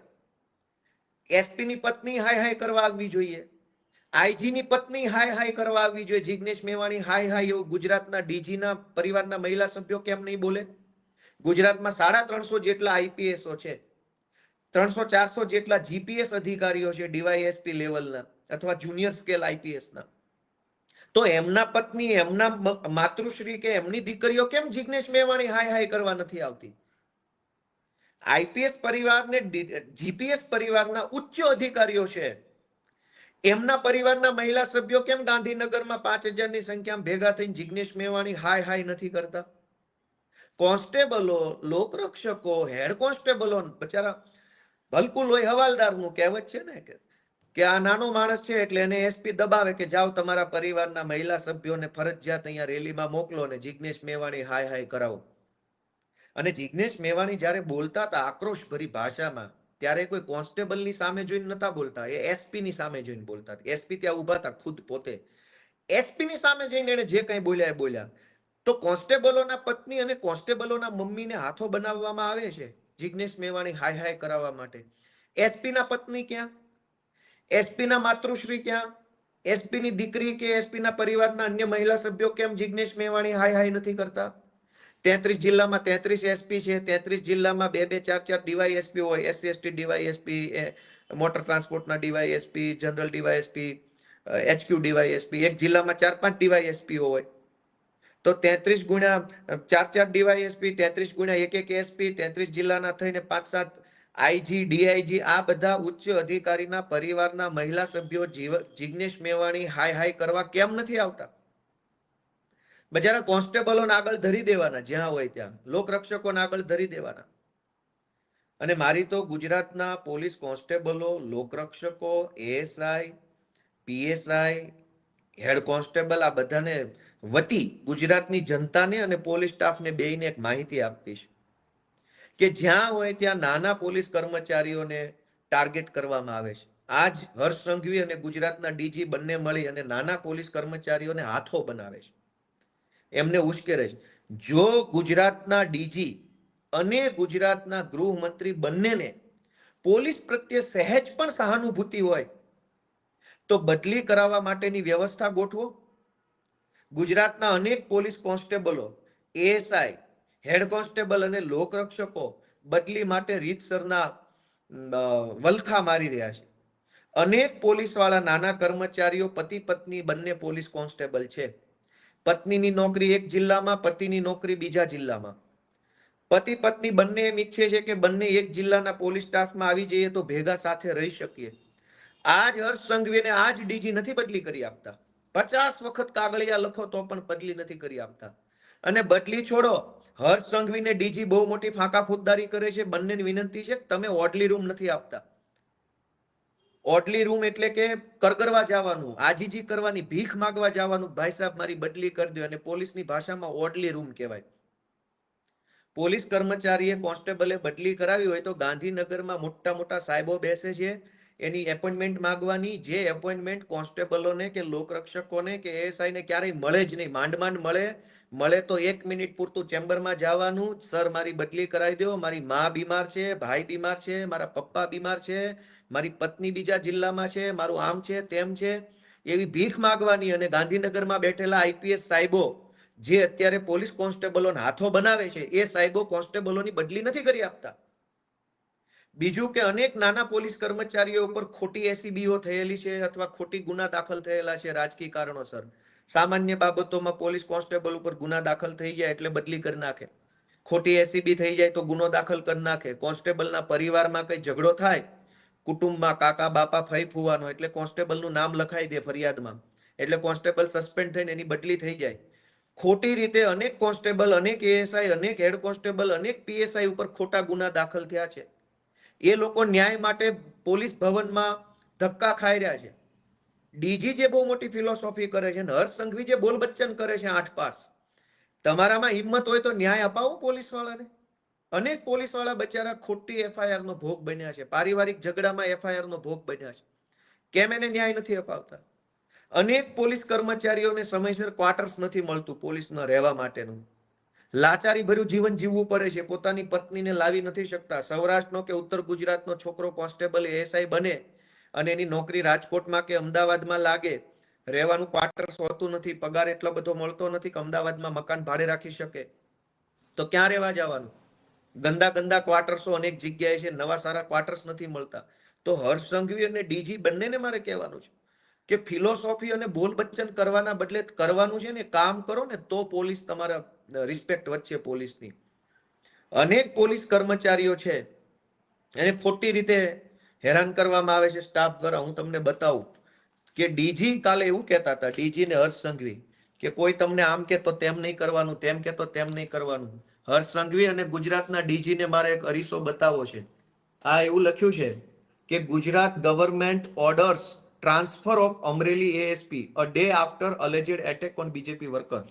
એસપી ની પત્ની હાય હાય કરવા આવવી જોઈએ, આઈજી ની પત્ની હાય હાય કરવા આવવી જોઈએ. જિગ્નેશ મેવાણી હાય હાય એવું ગુજરાતના ડીજી ના પરિવારના મહિલા સભ્યો કેમ નહીં બોલે? ગુજરાતમાં 350 જેટલા આઈપીએસઓ છે, 300-400 જેટલા જીપીએસ અધિકારીઓ છે ડીવાયએસપી લેવલના અથવા જુનિયર સ્કેલ આઈપીએસના. તો એમના પત્ની, એમના માતૃશ્રી કે એમની દીકરીઓ કેમ જિગ્નેશ મેવાણી હાય હાય કરવા નથી આવતી? આઈપીએસ પરિવારને જીપીએસ પરિવારના ઉચ્ચ અધિકારીઓ છે, એમના પરિવારના મહિલા સભ્યો કેમ ગાંધીનગરમાં 5000ની સંખ્યામાં ભેગા થઈને જિગ્નેશ મેવાણી હાય હાય નથી કરતા? કોન્સ્ટેબલો, લોકરક્ષકો, હેડ કોન્સ્ટેબલો બચારા ભલકુલ હોય હવાલદારનું કહેવત છે ને કે આ નાનો માણસ છે એટલે એને એસપી દબાવે કે જાઓ તમારા પરિવારના મહિલા સભ્યોને ફરજિયાત અહીંયા રેલીમાં મોકલો ને જિગ્નેશ મેવાણી હાય હાય કરાવો. અને જિગ્નેશ મેવાણી જ્યારે બોલતા હતા આક્રોશભરી ભાષામાં, ત્યારે કોઈ કોન્સ્ટેબલની સામે જોઈને નતા બોલતા, એ એસપીની સામે જોઈને બોલતા. એસપી ત્યાં ઉભા હતા ખુદ પોતે, એસપીની સામે જઈને એને જે કંઈ બોલ્યા એ બોલ્યા. તો કોન્સ્ટેબલોના પત્ની અને કોન્સ્ટેબલોના મમ્મીને હાથો બનાવવામાં આવે છે જિગ્નેશ મેવાણી હાય હાય કરાવવા માટે. એસપીના પત્ની ક્યાં? એસપીના માતૃશ્રી ક્યાં? એસપીની દીકરી કે એસપીના પરિવારના અન્ય મહિલા સભ્યો કેમ જિગ્નેશ મેવાણી હાય હાય નથી કરતા? 33 જિલ્લામાં 33 એસપી છે, 33 જિલ્લામાં 2-2, 4-4 ડીવાયએસપી હોય, એસસી એસટી ડીવાયએસપી, મોટર ટ્રાન્સપોર્ટના DYSP, general DYSP, HQ DYSP, એક જિલ્લામાં 4-5 ડીવાયએસપી હોય. તો 33 ગુણ્યા 4-4 ડીવાયએસપી, 33 ગુણ્યા 1-1 એસપી, 33 જિલ્લાના થઈને 5-7 આઈજી, ડીઆઈજી, આ બધા ઉચ્ચ અધિકારીના પરિવારના મહિલા સભ્યો જિગ્નેશ મેવાણી હાય હાય કરવા કેમ નથી આવતા? બજારા કોન્સ્ટેબલોને આગળ ધરી દેવાના, જ્યાં હોય ત્યાં લોકરક્ષકોને આગળ ધરી દેવાના. અને મારી તો ગુજરાતના પોલીસ કોન્સ્ટેબલો, લોકરક્ષકો, એએસઆઈ, પીએસઆઈ, હેડ કોન્સ્ટેબલ, આ બધાને વતી ગુજરાતની જનતાને અને પોલીસ સ્ટાફને બેયને એક માહિતી આપવી છે કે જ્યાં હોય ત્યાં નાના પોલીસ કર્મચારીઓને ટાર્ગેટ કરવામાં આવે છે. આજ હર્ષ સંઘવી અને ગુજરાતના ડીજી બંને મળી અને નાના પોલીસ કર્મચારીઓને હાથો બનાવે છે, એમને ઉશ્કેરે છે. જો ગુજરાતના ડીજી અને ગુજરાતના ગૃહમંત્રી બંનેને પોલીસ પ્રત્યે સહેજ પણ સહાનુભૂતિ હોય તો બદલી કરાવવા માટેની વ્યવસ્થા ગોઠવો. ગુજરાતના અનેક પોલીસ કોન્સ્ટેબલો, એએસઆઈ, હેડ કોન્સ્ટેબલ અને લોકરક્ષકો બદલી માટે રીતસરના વલખા મારી રહ્યા છે. અનેક પોલીસવાળા નાના કર્મચારીઓ પતિ પત્ની બંને પોલીસ કોન્સ્ટેબલ છે. પત્નીની નોકરી એક જિલ્લામાં, પતિની નોકરી બીજા જિલ્લામાં. પતિ પત્ની બંને એમ ઈચ્છે છે કે બંને એક જિલ્લાના પોલીસ સ્ટાફમાં આવી જઈએ તો ભેગા સાથે રહી શકીએ. આજ હર્ષ સંઘવીને આજ ડીજી નથી બદલી કરી આપતા. 50 વખત કાગળિયા લખો તો પણ બદલી નથી કરી આપતા. અને બદલી છોડો, હર્ષ સંઘવીને ડીજી બહુ મોટી ફાંકા ફોજદારી કરે છે. બંનેની વિનંતી છે કે તમે ઓડલી રૂમ નથી આપતા. ઓડલી રૂમ એટલે કે કરગરવા જવાનું, આજીજી કરવાની, ભીખ માંગવા જવાનું, ભાઈ સાહેબ મારી બદલી કરી દો. અને પોલીસની ભાષામાં ઓડલી રૂમ કહેવાય. પોલીસ કર્મચારીએ કોન્સ્ટેબલે બદલી કરાવી હોય તો ગાંધીનગરમાં મોટા મોટા સાહેબો બેસે છે, એની એપોઇન્ટમેન્ટ માંગવાની. જે એપોઇન્ટમેન્ટ કોન્સ્ટેબલોને કે લોકરક્ષકોને કે એએસઆઈને ક્યારેય મળે જ નહીં, માંડ માંડ મળે તો 1 મિનિટ પૂરતું ચેમ્બરમાં જવાનું, સર મારી બદલી કરાવી દો, મારી મા બીમાર છે, ભાઈ બીમાર છે, મારા પપ્પા બીમાર છે, મારી પત્ની બીજા જિલ્લામાં છે, મારું આમ છે તેમ છે, એવી ભીખ માંગવાની. અને ગાંધીનગરમાં બેઠેલા આઈપીએસ સાહેબો જે અત્યારે પોલીસ કોન્સ્ટેબલોને હાથો બનાવે છે, એ સાહેબો કોન્સ્ટેબલોની બદલી નથી કરી આપતા. બીજું કે અનેક નાના પોલીસ કર્મચારીઓ ઉપર ખોટી એસીબીઓ થયેલી છે અથવા ખોટી ગુના દાખલ થયેલા છે રાજકીય કારણોસર. સામાન્ય બાબતોમાં પોલીસ કોન્સ્ટેબલ ઉપર ગુના દાખલ થઈ જાય એટલે બદલી કરી નાખે. ખોટી એસીબી થઈ જાય તો ગુનો દાખલ કરી નાખે. કોન્સ્ટેબલના પરિવારમાં કઈ ઝઘડો થાય, કુટુંબમાં કાકા બાપા ફઈ ફુવાનો, એટલે કોન્સ્ટેબલનું નામ લખાઈ દે ફરિયાદમાં, એટલે કોન્સ્ટેબલ સસ્પેન્ડ થઈને એની બદલી થઈ જાય. ખોટી રીતે અનેક કોન્સ્ટેબલ, અનેક એએસઆઈ, અનેક હેડ કોન્સ્ટેબલ, અનેક પીએસઆઈ ઉપર ખોટા ગુના દાખલ થયા છે. એ લોકો ન્યાય માટે પોલીસ ભવનમાં ધક્કા ખાઈ રહ્યા છે. ડીજી જે બહુ મોટી ફિલોસોફી કરે છે, હર્ષ સંઘવી જે બોલ બચ્ચન કરે છે 8 પાસ, તમારામાં હિંમત હોય તો ન્યાય અપાવો પોલીસ વાળાને. અનેક પોલીસ વાળા બચારા ખોટી એફઆઈઆર નો ભોગ બન્યા છે, પારિવારિક ઝઘડામાં એફઆઈઆર નો ભોગ બન્યા છે. કેમ એને ન્યાય નથી અપાવતા? અનેક પોલીસ કર્મચારીઓને સમયસર ક્વાર્ટર્સ નથી મળતું પોલીસમાં રહેવા માટેનું. લાચારી ભર્યું જીવન જીવવું પડે છે, પોતાની પત્નીને લાવી નથી શકતા. સૌરાષ્ટ્રનો કે ઉત્તર ગુજરાતનો છોકરો કોન્સ્ટેબલ એએસઆઈ બને અને એની નોકરી રાજકોટમાં કે અમદાવાદમાં લાગે, રહેવાનું ક્વાર્ટર્સ હોતું નથી, પગાર એટલો બધો મળતો નથી કે અમદાવાદમાં મકાન ભાડે રાખી શકે, તો ક્યાં રહેવા જવાનું? ગંદા ગંદા ક્વાર્ટર્સો અનેક જગ્યાએ છે, નવા સારા ક્વાર્ટર્સ નથી મળતા. તો હર્ષ સંઘવી અને ડીજી બંનેને મારે કહેવાનું છે કે ફિલોસોફી અને બોલ બચ્ચન કરવાના બદલે કરવાનું છે ને કામ કરો ને, તો પોલીસ તમારા રિસ્પેક્ટ વચ્ચે પોલીસની. અનેક પોલીસ કર્મચારીઓ છે એને ખોટી રીતે હેરાન કરવામાં આવે છે સ્ટાફ દ્વારા. હું તમને બતાવું કે ડીજી કાલે એવું કહેતા હતા, ડીજી ને હર્ષ સંઘવી, કે કોઈ તમને આમ કે તો તેમ નહીં કરવાનું, તેમ કે તો તેમ નહીં કરવાનું. હર્ષ સંઘવી અને ગુજરાતના ડીજી ને મારે એક અરીસો બતાવવો છે. આ એવું લખ્યું છે કે Gujarat government orders transfer of Amreli ASP a day after alleged attack on BJP worker.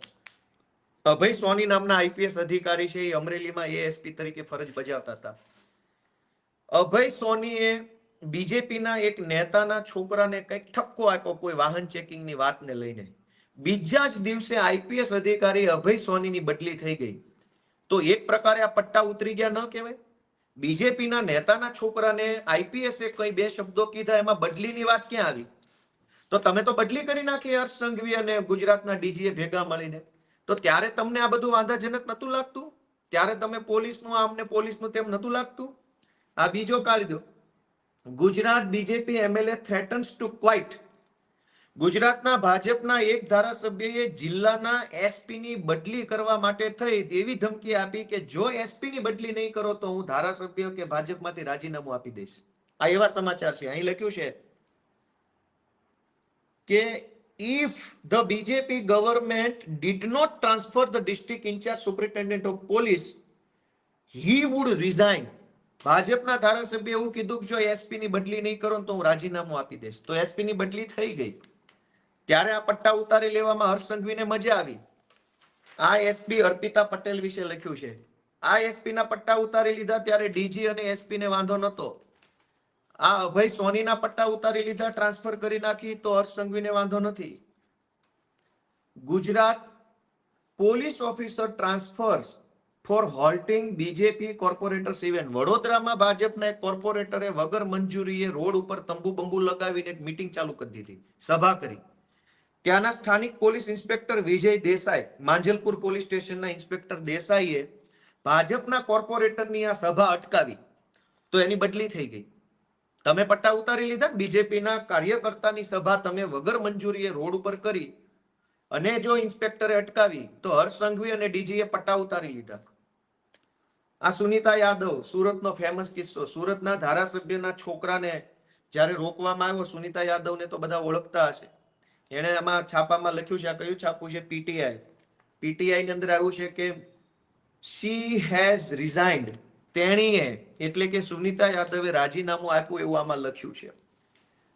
Abhay Soni નામના આઈપીએસ અધિકારી છે, એ અમરેલીમાં એએસપી તરીકે ફરજ બજાવતા હતા. અભય સોનીએ બીજેપીના એક નેતાના છોકરાને કંઈક ઠપકો આપ્યો કોઈ વાહન ચેકિંગની વાતને લઈને. બીજા જ દિવસે આઈપીએસ અધિકારી અભય સોનીની બદલી થઈ ગઈ. તો એક પ્રકારે આ પટ્ટા ઉતરી ગયા ન કહેવાય? બીજેપીના નેતાના છોકરાને આઈપીએસે કઈ બે શબ્દો કીધા, એમાં બદલીની વાત ક્યાં આવી? તો તમે તો બદલી કરી નાખી હર્ષ સંઘવી અને ગુજરાતના ડીજીએ ભેગા મળીને. તો ત્યારે તમને આ બધું વાંધાજનક નતું લાગતું? ત્યારે તમે પોલીસનું આમ ને પોલીસનું તેમ નતું લાગતું? આ બીજો કાયદો, Gujarat BJP MLA threatens to quit. ગુજરાતના ભાજપના એક ધારાસભ્યએ જિલ્લાના એસપીની બદલી કરવા માટે થઈ એવી ધમકી આપી કે જો એસપીની બદલી નહીં કરો તો હું ધારાસભ્ય કે ભાજપમાંથી રાજીનામું આપી દઈશ. આ એવા સમાચાર છે. અહીં લખ્યું છે કે if the BJP government did not transfer the district in charge superintendent of police, he would resign. ભાજપના ધારાસભ્ય એવું કીધું કે જો એસપી ની બદલી નહીં કરો તો હું રાજીનામું આપી દઈશ. તો એસપી ની બદલી થઈ ગઈ. ત્યારે આ પટ્ટા ઉતારી લેવામાં હર્ષ સંઘવીને મજા આવી. આ એસપી અર્પિતા પટેલ વિશે લખ્યું છે. આ એસપી ના પટ્ટા ઉતારી લીધા ત્યારે ડીજી અને એસપી ને વાંધો નતો. આ અભય સોનીના પટ્ટા ઉતારી લીધા, ટ્રાન્સફર કરી નાખી, તો હર્ષ સંઘવીને વાંધો નથી. Gujarat police officer transfers for halting BJP corporators event. વડોદરામાં ભાજપના એક કોર્પોરેટરે વગર મંજૂરીએ રોડ ઉપર તંબુ બંબુ લગાવીને એક મીટિંગ ચાલુ કરી દીધી, સભા કરી. ત્યાંના સ્થાનિક પોલીસ ઇન્સ્પેક્ટર વિજય દેસાઈ, માંજલપુર પોલીસ સ્ટેશનના ઇન્સ્પેક્ટર દેસાઈએ ભાજપના કોર્પોરેટરની આ સભા અટકાવી, તો એની બદલી થઈ ગઈ. તમે પટ્ટા ઉતારી લીધા, બીજેપીના કાર્યકર્તાની સભા તમે વગર મંજૂરીએ રોડ ઉપર કરી અને જો ઇન્સ્પેક્ટરે અટકાવી, તો હર્ષ સંઘવી અને ડીજીએ પટ્ટા ઉતારી લીધા. આ સુનીતા યાદવ, સુરતનો ફેમસ કિસ્સો. સુરતના ધારાસભ્યના છોકરાને જ્યારે રોકવામાં આવ્યો, સુનીતા યાદવને તો બધા ઓળખતા હશે, એને આમાં છાપામાં લખ્યું છે. આ કયું છાપું છે? પીટીઆઈ. પીટીઆઈ ની અંદર આવ્યું છે કે she has resigned. તેણીએ એટલે કે સુનીતા યાદવે રાજીનામું આપ્યું, એવું આમાં લખ્યું છે.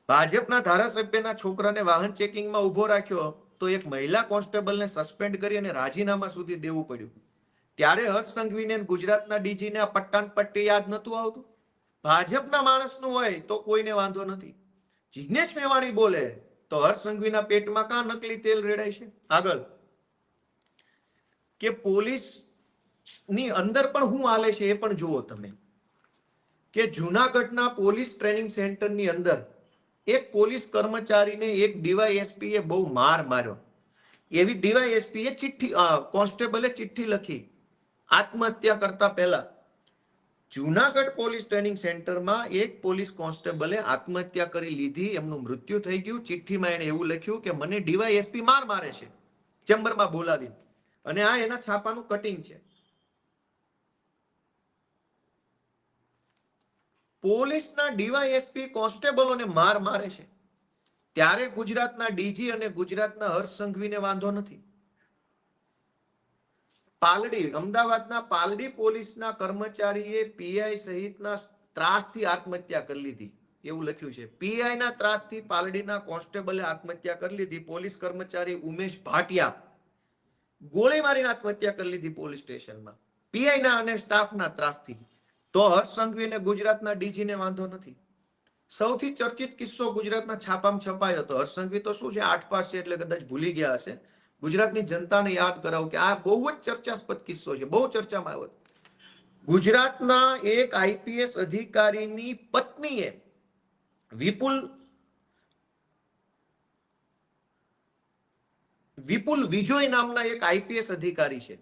ભાજપના ધારાસભ્યના છોકરાને વાહન ચેકિંગમાં ઉભો રાખ્યો તો એક મહિલા કોન્સ્ટેબલને સસ્પેન્ડ કરી અને રાજીનામા સુધી દેવું પડ્યું. ત્યારે હર્ષ સંઘવીને ગુજરાતના ડીજીને આ પટ્ટાન પટ્ટી યાદ નતું આવતું? ભાજપના માણસનું હોય તો કોઈને વાંધો નથી. જિગ્નેશ મેવાણી બોલે તો હર્ષ સંઘવીના પેટમાં કાં નકલી તેલ રેડાય છે? આગળ કે પોલીસ ની અંદર પણ શું હાલે છે એ પણ જુઓ તમે. કે જુનાગઢના પોલીસ ટ્રેનિંગ સેન્ટરની અંદર એક પોલીસ કર્મચારીને એક ડીવાયએસપી એ બહુ માર્યો. એવી ડીવાયએસપી એ ચિઠ્ઠી, કોન્સ્ટેબલે ચિઠ્ઠી લખી આત્મહત્યા કરતા પહેલા. જુનાગઢ પોલીસ ટ્રેનિંગ સેન્ટરમાં એક પોલીસ કોન્સ્ટેબલે આત્મહત્યા કરી લીધી, એમનું મૃત્યુ થઈ ગયું. ચિઠ્ઠીમાં એને એવું લખ્યું કે મને ડીવાયએસપી મારે છે, ચેમ્બરમાં બોલાવી. અને આ એના છાપાનું કટિંગ છે. પોલીસના ડીવાયએસપી કોન્સ્ટેબલોને મારે છે, ત્યારે ગુજરાતના ડીજી અને ગુજરાતના હર્ષ સંઘવીને વાંધો નથી. પાલડી, અમદાવાદના પાલડી પોલીસના કર્મચારીએ પીઆઈ સહિતના ત્રાસથી આત્મહત્યા કરી લીધી, એવું લખ્યું છે. પીઆઈ ના ત્રાસથી પાલડીના કોન્સ્ટેબલે આત્મહત્યા કરી લીધી. પોલીસ કર્મચારી ઉમેશ ભાટિયા ગોળી મારીને આત્મહત્યા કરી લીધી પોલીસ સ્ટેશનમાં, પીઆઈ ના અને સ્ટાફના ત્રાસથી. તો હર્ષ સંઘવી અને ગુજરાતના ડીજીને વાંધો નથી. સૌથી ચર્ચિત કિસ્સો ગુજરાતના છાપામાં છપાયો હતો. હર્ષ સંઘવી તો શું છે, 8 પાસ છે એટલે કદાચ ભૂલી ગયા હશે. ગુજરાતની જનતાને યાદ કરાવું કે આ બહુ જ ચર્ચાસ્પદ કિસ્સો છે, બહુ ચર્ચામાં આવ્યો. ગુજરાતના એક આઈપીએસ અધિકારીની પત્નીએ વિપુલ વિજોય નામના એક આઈપીએસ અધિકારી છે.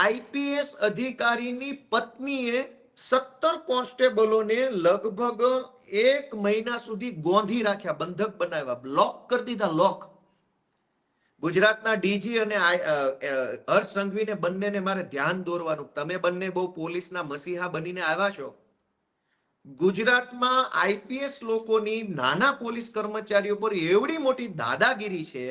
આઈપીએસ અધિકારીની પત્નીએ 17 કોન્સ્ટેબલોને લગભગ 1 મહિના સુધી ગોંધી રાખ્યા, બંધક બનાવ્યા, લોક કરી દીધા, લોક. ગુજરાતના ડીજી અને હર્ષ સંઘવીને બંનેને મારે ધ્યાન દોરવાનું, તમે બંને બહુ પોલીસના મસીહા બનીને આવ્યા છો. ગુજરાતમાં આઈપીએસ લોકોની, નાના પોલીસ કર્મચારીઓ પર એવડી મોટી દાદાગીરી છે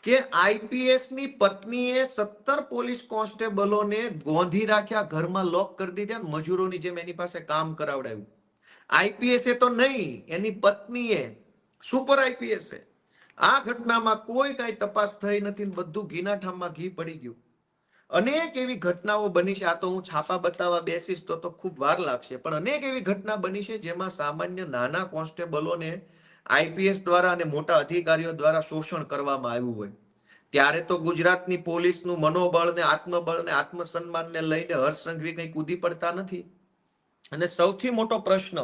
કે આઈપીએસ ની પત્નીએ 17 પોલીસ કોન્સ્ટેબલોને ગોંધી રાખ્યા, ઘરમાં લોક કરી દીધા, મજૂરોની જેમ એની પાસે કામ કરાવડાવ્યું. આઈપીએસ તો નહીં, એની પત્નીએ, સુપર આઈપીએસ. આ ઘટનામાં કોઈ કઈ તપાસ થઈ નથી, બધું ઘીના ઠામમાં ઘી પડી ગયું. અનેક એવી ઘટનાઓ બની છે. આ તો હું છાપા બતાવવા બેસીશ તો ખૂબ વાર લાગશે, પણ અનેક એવી ઘટના બની છે જેમાં સામાન્ય નાના કોન્સ્ટેબલોને આઈપીએસ દ્વારા અને મોટા અધિકારીઓ દ્વારા શોષણ કરવામાં આવ્યું હોય. ત્યારે તો ગુજરાતની પોલીસનું મનોબળ ને આત્મબળ ને આત્મસન્માનને લઈને હર્ષ સંઘવી કંઈ કૂદી પડતા નથી. અને સૌથી મોટો પ્રશ્ન,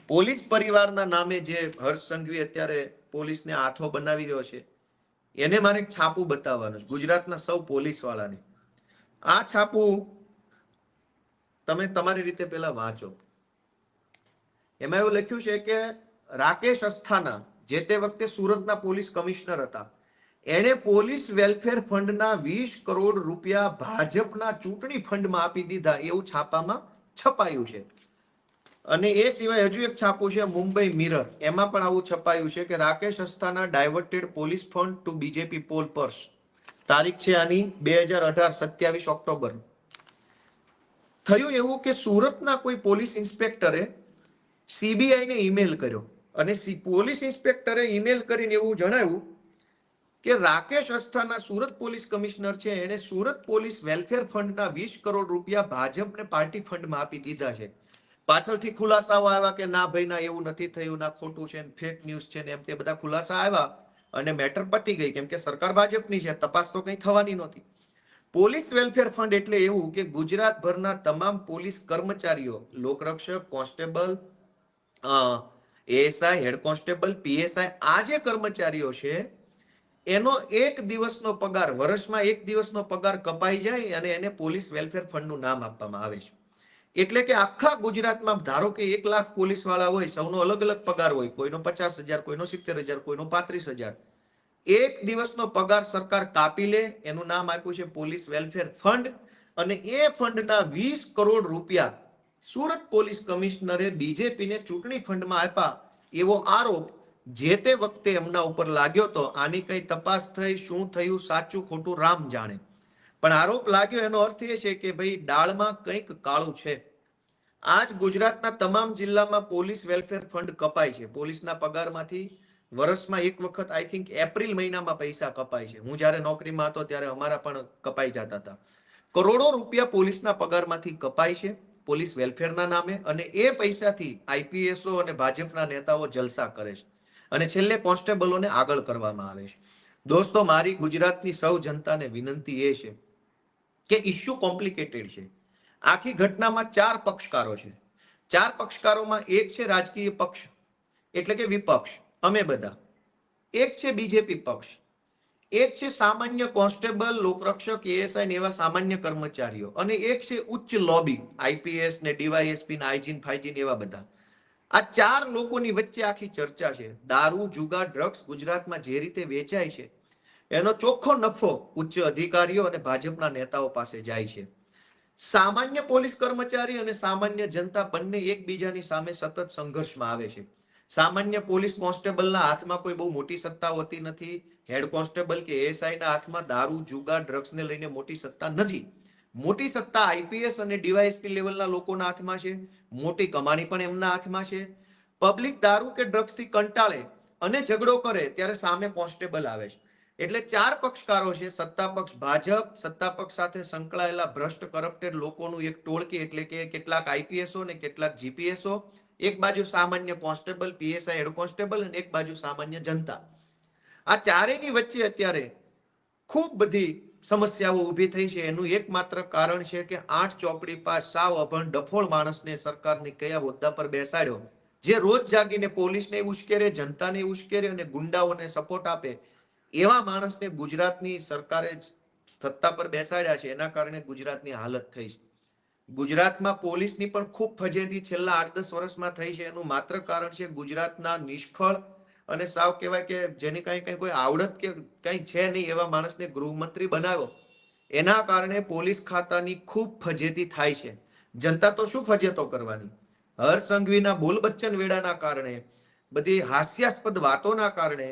પોલીસ પરિવારના નામે જે હર્ષ સંઘવી અત્યારે પોલીસને હાથો બનાવી રહ્યો છે, એને મારે એક છાપું બતાવવાનું છે ગુજરાતના સૌ પોલીસ વાળાને. આ છાપું તમે તમારી રીતે પહેલા વાંચો. એમાં એવું લખ્યું છે કે રાકેશ અસ્થાના, જે તે વખતે સુરતના પોલીસ કમિશનર હતા, એણે પોલીસ વેલફેર ફંડના 20 કરોડ રૂપિયા ભાજપના ચૂંટણી ફંડમાં આપી દીધા, એવું છાપામાં છપાયું છે. અને એ સિવાય હજુ એક છાપું છે મુંબઈ મિરર, એમાં પણ આવું છપાયું છે કે Rakesh Asthana diverted police fund to BJP poll purse. તારીખ છે આની 2018, 27 ઓક્ટોબર. થયું એવું કે સુરતના કોઈ પોલીસ ઇન્સ્પેક્ટરે સીબીઆઈ ને ઈમેલ કર્યો, અને પોલીસ ઇન્સ્પેક્ટરે ઈમેલ કરીને એવું જણાવ્યું કે રાકેશ અસ્થાના સુરત પોલીસ કમિશનર છે, એને સુરત પોલીસ વેલફેર ફંડના 20 કરોડ રૂપિયા ભાજપને પાર્ટી ફંડમાં આપી દીધા છે. પાછળથી ખુલાસાઓ આવ્યા કે ના ભાઈ ના, એવું નથી થયું, ના ખોટું છે, ફેક ન્યૂઝ છે ને એમ તે બધા ખુલાસા આવ્યા અને મેટર પતી ગઈ, કેમ કે સરકાર ભાજપની છે, તપાસ તો કંઈ થવાની નહોતી. પોલીસ વેલફેર ફંડ એટલે એવું કે ગુજરાતભરના તમામ પોલીસ કર્મચારીઓ, લોકરક્ષક, constable, ASI, head constable, PSI, આ જે કર્મચારીઓ છે એનો 1 દિવસનો પગાર, વર્ષમાં 1 દિવસનો પગાર કપાઈ જાય અને એને પોલીસ વેલફેર ફંડનું નામ આપવામાં આવે છે. એટલે કે આખા ગુજરાતમાં ધારો કે 1 લાખ પોલીસ વાળા હોય, સૌનો અલગ અલગ પગાર હોય, કોઈનો 50,000, કોઈનો 70,000, કોઈનો 35,000. 1 દિવસનો પગાર સરકાર કાપી લે, એનું નામ આપ્યું છે પોલીસ વેલફેર ફંડ. અને એ ફંડના 20 કરોડ રૂપિયા સુરત પોલીસ કમિશનરે બીજેપીને ચૂંટણી ફંડમાં આપ્યા, એવો આરોપ જે તે વખતે એમના ઉપર લાગ્યો તો. આની કઈ તપાસ થઈ, શું થયું, સાચું ખોટું રામ જાણે, પણ આરોપ લાગ્યો એનો અર્થ એ છે કે ભાઈ દાળમાં કંઈક કાળું છે. આજ ગુજરાતના તમામ જિલ્લામાં પોલીસ વેલફેર ફંડ કપાય છે. પોલીસના પગારમાંથી વર્ષમાં એક વખત આઈ થિંક એપ્રિલ મહિનામાં પૈસા કપાય છે. હું જ્યારે નોકરીમાં હતો ત્યારે અમારા પણ કપાઈ જતા હતા. કરોડો રૂપિયા પોલીસના પગારમાંથી કપાય છે પોલીસ વેલફેરના નામે, અને એ પૈસાથી આઈપીએસઓ અને ભાજપના નેતાઓ જલસા કરે છે, અને છેલ્લે કોન્સ્ટેબલોને આગળ કરવામાં આવે છે. દોસ્તો, મારી ગુજરાતની સૌ જનતાને વિનંતી એ છે કે ઇશ્યુ કોમ્પ્લિકેટેડ છે. આખી ઘટનામાં 4 પક્ષકારો છે. 4 પક્ષકારોમાં એક છે રાજકીય પક્ષ એટલે કે વિપક્ષ, અમે બધા. એક છે બીજેપી પક્ષ, એક છે સામાન્ય કોન્સ્ટેબલ, લોકરક્ષક, એએસઆઈ ને એવા સામાન્ય કર્મચારીઓ, અને એક છે ઉચ્ચ લોબી, આઈપીએસ ને ડીવાયએસપી ને આઈજીન ફાઈજીન એવા બધા. આ 4 લોકોની વચ્ચે આખી ચર્ચા છે. દારૂ, જુગાર, ડ્રગ્સ ગુજરાતમાં જે રીતે વેચાય છે એનો ચોખ્ખો નફો ઉચ્ચ અધિકારીઓ અને ભાજપના નેતાઓ પાસે જાય છે. સામાન્ય પોલીસ કર્મચારી અને સામાન્ય જનતા બંને એકબીજાની સામે સતત સંઘર્ષમાં આવે છે. સામાન્ય પોલીસ કોન્સ્ટેબલના હાથમાં કોઈ બહુ મોટી સત્તા હોતી નથી. હેડ કોન્સ્ટેબલ કે એએસઆઈ ના હાથમાં દારૂ, જુગાર, ડ્રગ્સને લઈને મોટી સત્તા નથી. મોટી સત્તા આઈપીએસ અને ડીવાયએસપી લેવલના લોકોના હાથમાં છે. મોટી કમાણી પણ એમના હાથમાં છે. પબ્લિક દારૂ કે ડ્રગ્સથી કંટાળે અને ઝઘડો કરે ત્યારે સામે કોન્સ્ટેબલ આવે છે. એટલે 4 પક્ષકારો છે. સત્તા પક્ષ ભાજપ, સત્તા પક્ષ સાથે સંકળાયેલા ભ્રષ્ટ કરપ્ટેડ લોકોનું એક ટોળકી, એટલે કે કેટલાક આઈપીએસઓ ને કેટલાક જીપીએસઓ, એક બાજુ સામાન્ય કોન્સ્ટેબલ, પીએસઆઈ, હેડ કોન્સ્ટેબલ, અને એક બાજુ સામાન્ય જનતા. આ ચારેયની વચ્ચે અત્યારે ખૂબ બધી સમસ્યાઓ ઊભી થઈ છે. એનું એકમાત્ર કારણ છે કે 8 ચોપડી પાસ સાવ અભણ ડફોળ માણસને સરકારની કયા હોદ્દા પર બેસાડ્યો, જે રોજ જાગીને પોલીસને ઉશ્કેરે, જનતાને ઉશ્કેરે અને ગુંડાઓને સપોર્ટ આપે. એવા માણસને ગુજરાતની સરકારે સત્તા પર બેસાડ્યા છે એના કારણે ગુજરાતની હાલત થઈ છે. ગુજરાતમાં પોલીસની પણ ખૂબ ફજેતી છેલ્લા 8-10 વર્ષમાં થઈ છે. એનું માત્ર કારણ છે ગુજરાતના નિષ્ફળ અને સાવ કહેવાય કે જેની કઈ કોઈ આવડત કે કઈ છે નહીં એવા માણસને ગૃહમંત્રી બનાવ્યો. એના કારણે પોલીસ ખાતાની ખૂબ ફજેતી થાય છે. જનતા તો શું ફજેતો કરવાની? હર્ષ સંઘવીના બોલ બચ્ચન વેડાના કારણે, બધી હાસ્યાસ્પદ વાતોના કારણે,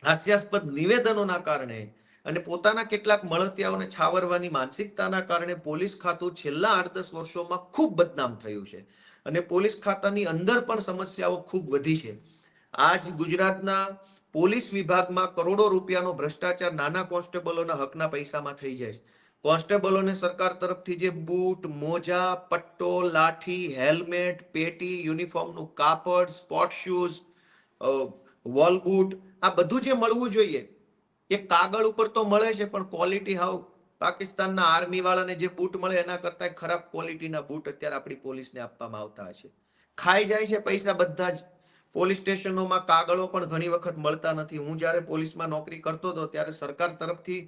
હાસ્યાસ્પદ નિવેદનોના કારણે અને પોતાના કેટલાક મળતિયાઓને છાવરવાની માનસિકતાના કારણે પોલીસ ખાતું છેલ્લા 8-10 વર્ષોમાં ખૂબ બદનામ થયું છે. અને પોલીસ ખાતાની અંદર પણ સમસ્યાઓ ખૂબ વધી છે. આજ ગુજરાતના પોલીસ વિભાગમાં કરોડો રૂપિયાનો ભ્રષ્ટાચાર નાના કોન્સ્ટેબલોના હકના પૈસામાં થઈ જાય છે. કોન્સ્ટેબલોને સરકાર તરફથી જે બૂટ, મોજા, પટ્ટો, લાઠી, હેલ્મેટ, પેટી, યુનિફોર્મનું કાપડ, સ્પોર્ટ શૂઝ, વોલ બૂટ, આ બધું જે મળવું જોઈએ એ કાગળ ઉપર તો મળે છે, પણ ક્વોલિટી હાવ પાકિસ્તાનના આર્મી વાળાને જે બૂટ મળે એના કરતા ખરાબ ક્વોલિટીના બૂટ અત્યારે આપણી પોલીસને આપવામાં આવતા હશે. ખાઈ જાય છે પૈસા બધા જ. પોલીસ સ્ટેશનોમાં કાગળો પણ ઘણી વખત મળતા નથી. હું જ્યારે પોલીસમાં નોકરી કરતો હતો ત્યારે સરકાર તરફથી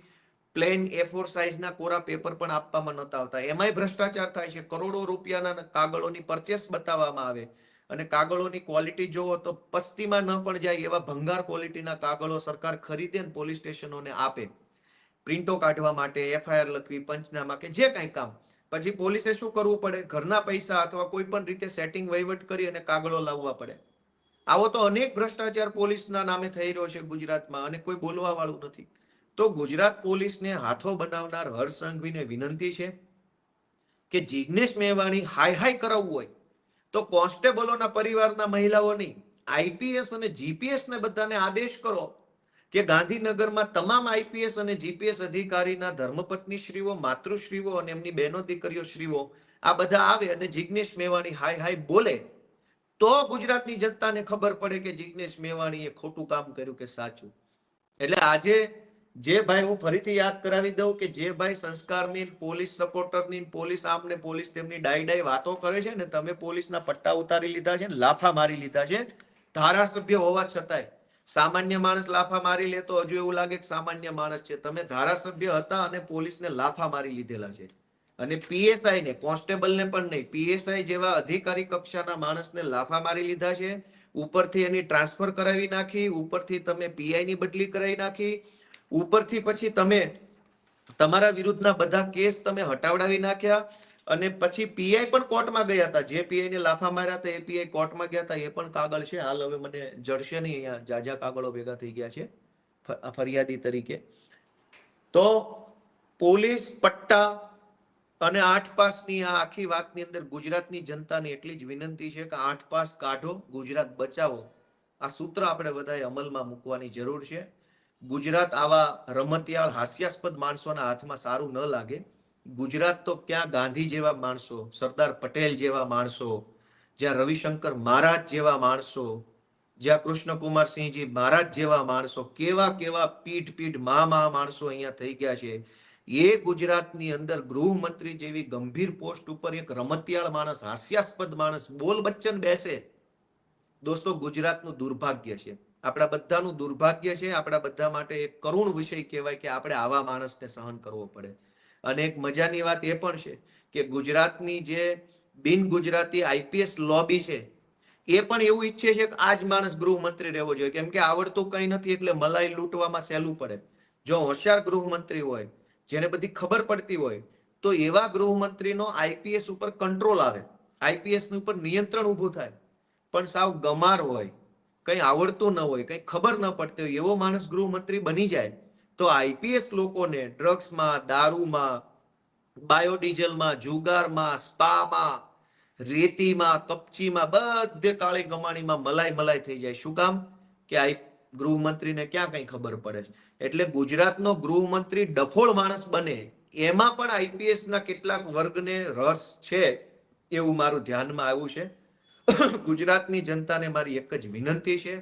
પ્લેન A4 સાઇઝના કોરા પેપર પણ આપવામાં નતા આવતા. એમાંય ભ્રષ્ટાચાર થાય છે. કરોડો રૂપિયાના કાગળોની પરચેસ બતાવવામાં આવે અને કાગળોની ક્વોલિટી જોવો તો પસ્તીમાં ન પણ જાય એવા ભંગાર ક્વોલિટીના કાગળો સરકાર ખરીદે અને પોલીસ સ્ટેશનોને આપે પ્રિન્ટો કાઢવા માટે, FIR લખવી, પંચનામા કે જે કંઈ કામ. પછી પોલીસે શું કરવું પડે? ઘરના પૈસા અથવા કોઈ પણ રીતે સેટિંગ વહીવટ કરી અને કાગળો લાવવા પડે. આવો તો અનેક ભ્રષ્ટાચાર પોલીસના નામે થઈ રહ્યો છે ગુજરાતમાં અને કોઈ બોલવા વાળું નથી. તો ગુજરાત પોલીસને હાથો બનાવનાર હર્ષ સંઘવીને વિનંતી છે કે જિગ્નેશ મેવાણી હાય હાય કરાવવું હોય તો કોન્સ્ટેબલોના પરિવારના મહિલાઓ નહીં, IPS અને GPS ને બધાને આદેશ કરો કે ગાંધીનગરમાં તમામ IPS અને GPS અધિકારીના ધર્મપત્નીશ્રીઓ, માતૃશ્રીઓ અને એમની બહેનો દીકરીઓ શ્રીઓ આ બધા આવે અને જિગ્નેશ મેવાણી હાય હાય બોલે તો ગુજરાતની જનતાને ખબર પડે કે જિગ્નેશ મેવાણીએ ખોટું કામ કર્યું કે સાચું. એટલે આજે જે ભાઈ, હું ફરીથી યાદ કરાવી દઉં કે જે ભાઈ સંસ્કારની, પોલીસ સપોર્ટરની, પોલીસ આમને પોલીસ તેમની ડાઈ વાતો કરે છે ને, તમે પોલીસના પટ્ટા ઉતારી લીધા છે ને, લાફા મારી લીધા છે ધારાસભ્ય હોવા છતાંય. સામાન્ય માણસ લાફા મારી લે તો હજુ એવું લાગે કે સામાન્ય માણસ છે. તમે ધારાસભ્ય હતા અને પોલીસને લાફા મારી લીધેલા છે. અને PSI ને, કોન્સ્ટેબલને પણ નહીં, PSI જેવા અધિકારી કક્ષાના માણસને લાફા મારી લીધા છે. ઉપરથી એની ટ્રાન્સફર કરાવી નાખી, ઉપરથી તમે PI ની બદલી કરાવી નાખી, ઉપરથી પછી તમે તમારા વિરુદ્ધના બધા કેસ તમે હટાવડાવી નાખ્યા અને પછી PI પણ કોર્ટમાં ગયા હતા. જે PI ને લાફા માર્યા હતા એ PI કોર્ટમાં ગયા હતા. એ પણ કાગળ છે. હાલ હવે મને જડશે નહીં, અહીંયા જાજા કાગળો ભેગા થઈ ગયા છે ફરિયાદી તરીકે. તો પોલીસ પટ્ટા અને 8 પાસની આ આખી વાતની અંદર ગુજરાતની જનતાને એટલી જ વિનંતી છે કે 8 પાસ કાઢો, ગુજરાત બચાવો. આ સૂત્ર આપણે બધાએ અમલમાં મૂકવાની જરૂર છે. ગુજરાત આવા રમતિયાળ હાસ્યાસ્પદ માણસોના હાથમાં સારું ન લાગે. ગુજરાત તો ક્યાં ગાંધી જેવા માણસો, સરદાર પટેલ જેવા માણસો, જ્યાં રવિશંકર મહારાજ જેવા માણસો, જ્યાં કૃષ્ણકુમારસિંહજી મહારાજ જેવા માણસો, કેવા કેવા પીઠ માણસો અહીંયા થઈ ગયા છે. એ ગુજરાતની અંદર ગૃહમંત્રી જેવી ગંભીર પોસ્ટ ઉપર એક રમતિયાળ માણસ, હાસ્યાસ્પદ માણસ, બોલ બચ્ચન બેસે. દોસ્તો, ગુજરાતનું દુર્ભાગ્ય છે. આપણા બધાનું દુર્ભાગ્ય છે. આપણા બધા માટે એક કરુણ વિષય કહેવાય કે આપણે આવા માણસને સહન કરવો પડે. અને એક મજાની વાત એ પણ છે કે ગુજરાતની જે બિન ગુજરાતી IPS લોબી છે એ પણ એવું ઈચ્છે છે કે આ જ માણસ ગૃહમંત્રી રહેવો જોઈએ, કેમ કે આવડતું કંઈ નથી એટલે મલાઈ લૂંટવામાં સહેલું પડે. જો હોશિયાર ગૃહમંત્રી હોય, જેને બધી ખબર પડતી હોય, તો એવા ગૃહમંત્રીનો IPS ઉપર કંટ્રોલ આવે, IPS ઉપર નિયંત્રણ ઊભું થાય. પણ સાવ ગમાર હોય, કંઈ આવડતું ન હોય, કંઈ ખબર ન પડતી હોય, એવો માણસ ગૃહમંત્રી બની જાય તો IPS લોકોને ડ્રગ્સમાં, દારૂમાં, બાયોડીઝલમાં, જુગારમાં, સ્પામાં, રેતીમાં, કપચીમાં, બધે કાળી કમાણીમાં મલાઈ થઈ જાય. શું કામ? કે આ ગૃહમંત્રીને ક્યાં કઈ ખબર પડે છે. એટલે ગુજરાતનો ગૃહમંત્રી ડફોળ માણસ બને એમાં પણ IPS ના કેટલાક વર્ગને રસ છે એવું મારું ધ્યાનમાં આવ્યું છે. ગુજરાતની જનતાને મારી એક જ વિનંતી છે,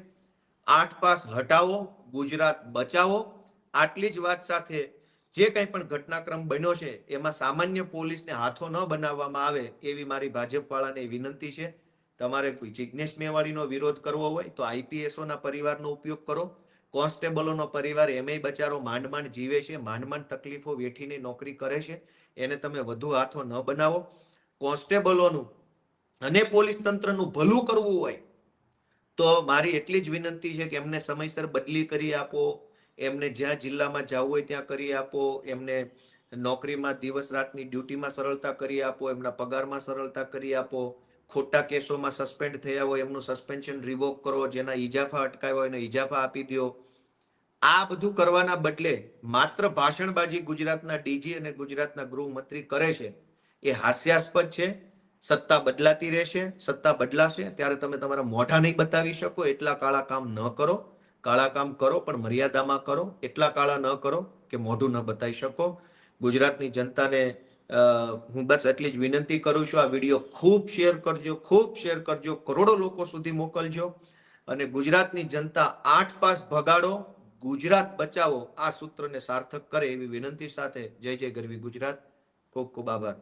8 પાસ હટાવો, ગુજરાત બચાવો. આટલી જ વાત સાથે જે કંઈ પણ ઘટનાક્રમ બન્યો છે એમાં સામાન્ય પોલીસને હાથો ન બનાવવામાં આવે એવી મારી ભાજપ વાળાને વિનંતી છે. તમારે કોઈ જિગ્નેશ મેવાણીનો વિરોધ કરવો હોય તો IPSઓના પરિવારનો ઉપયોગ કરો, કોન્સ્ટેબલોનો પરિવાર એમેય બચારો માંડ માંડ જીવે છે, માંડ માંડ તકલીફો વેઠીને નોકરી કરે છે. એને તમે વધુ હાથો ન બનાવો. કોન્સ્ટેબલોનું અને પોલીસ તંત્રનું ભલું કરવું હોય તો મારી એટલી જ વિનંતી છે કે એમને સમયસર બદલી કરી આપો, એમને જ્યાં જિલ્લામાં જવું હોય ત્યાં કરી આપો, એમને નોકરીમાં દિવસ રાતની ડ્યુટીમાં સરળતા કરી આપો, એમના પગારમાં સરળતા કરી આપો. ખોટા કેસોમાં સસ્પેન્ડ થયા હોય એમનું સસ્પેન્શન રિવોક કરો, જેના ઈજાફા અટકાવ્યા હોય એને ઈજાફા આપી દો. આ બધું કરવાના બદલે માત્ર ભાષણબાજી ગુજરાતના ડીજી અને ગુજરાતના ગૃહમંત્રી કરે છે, એ હાસ્યાસ્પદ છે. સત્તા બદલાતી રહેશે, સત્તા બદલાશે ત્યારે તમે તમારા મોઢા નહીં બતાવી શકો. એટલા કાળા કામ ન કરો. કાળા કામ કરો પણ મર્યાદામાં કરો. એટલા કાળા ન કરો કે મોઢું ન બતાવી શકો. ગુજરાતની જનતાને હું બસ એટલી જ વિનંતી કરું છું, આ વિડીયો ખૂબ શેર કરજો, ખૂબ શેર કરજો, કરોડો લોકો સુધી મોકલજો અને ગુજરાતની જનતા 8 પાસ ભગાડો, ગુજરાત બચાવો આ સૂત્રને સાર્થક કરે એવી વિનંતી સાથે જય જય ગરવી ગુજરાત. ખૂબ ખૂબ આભાર.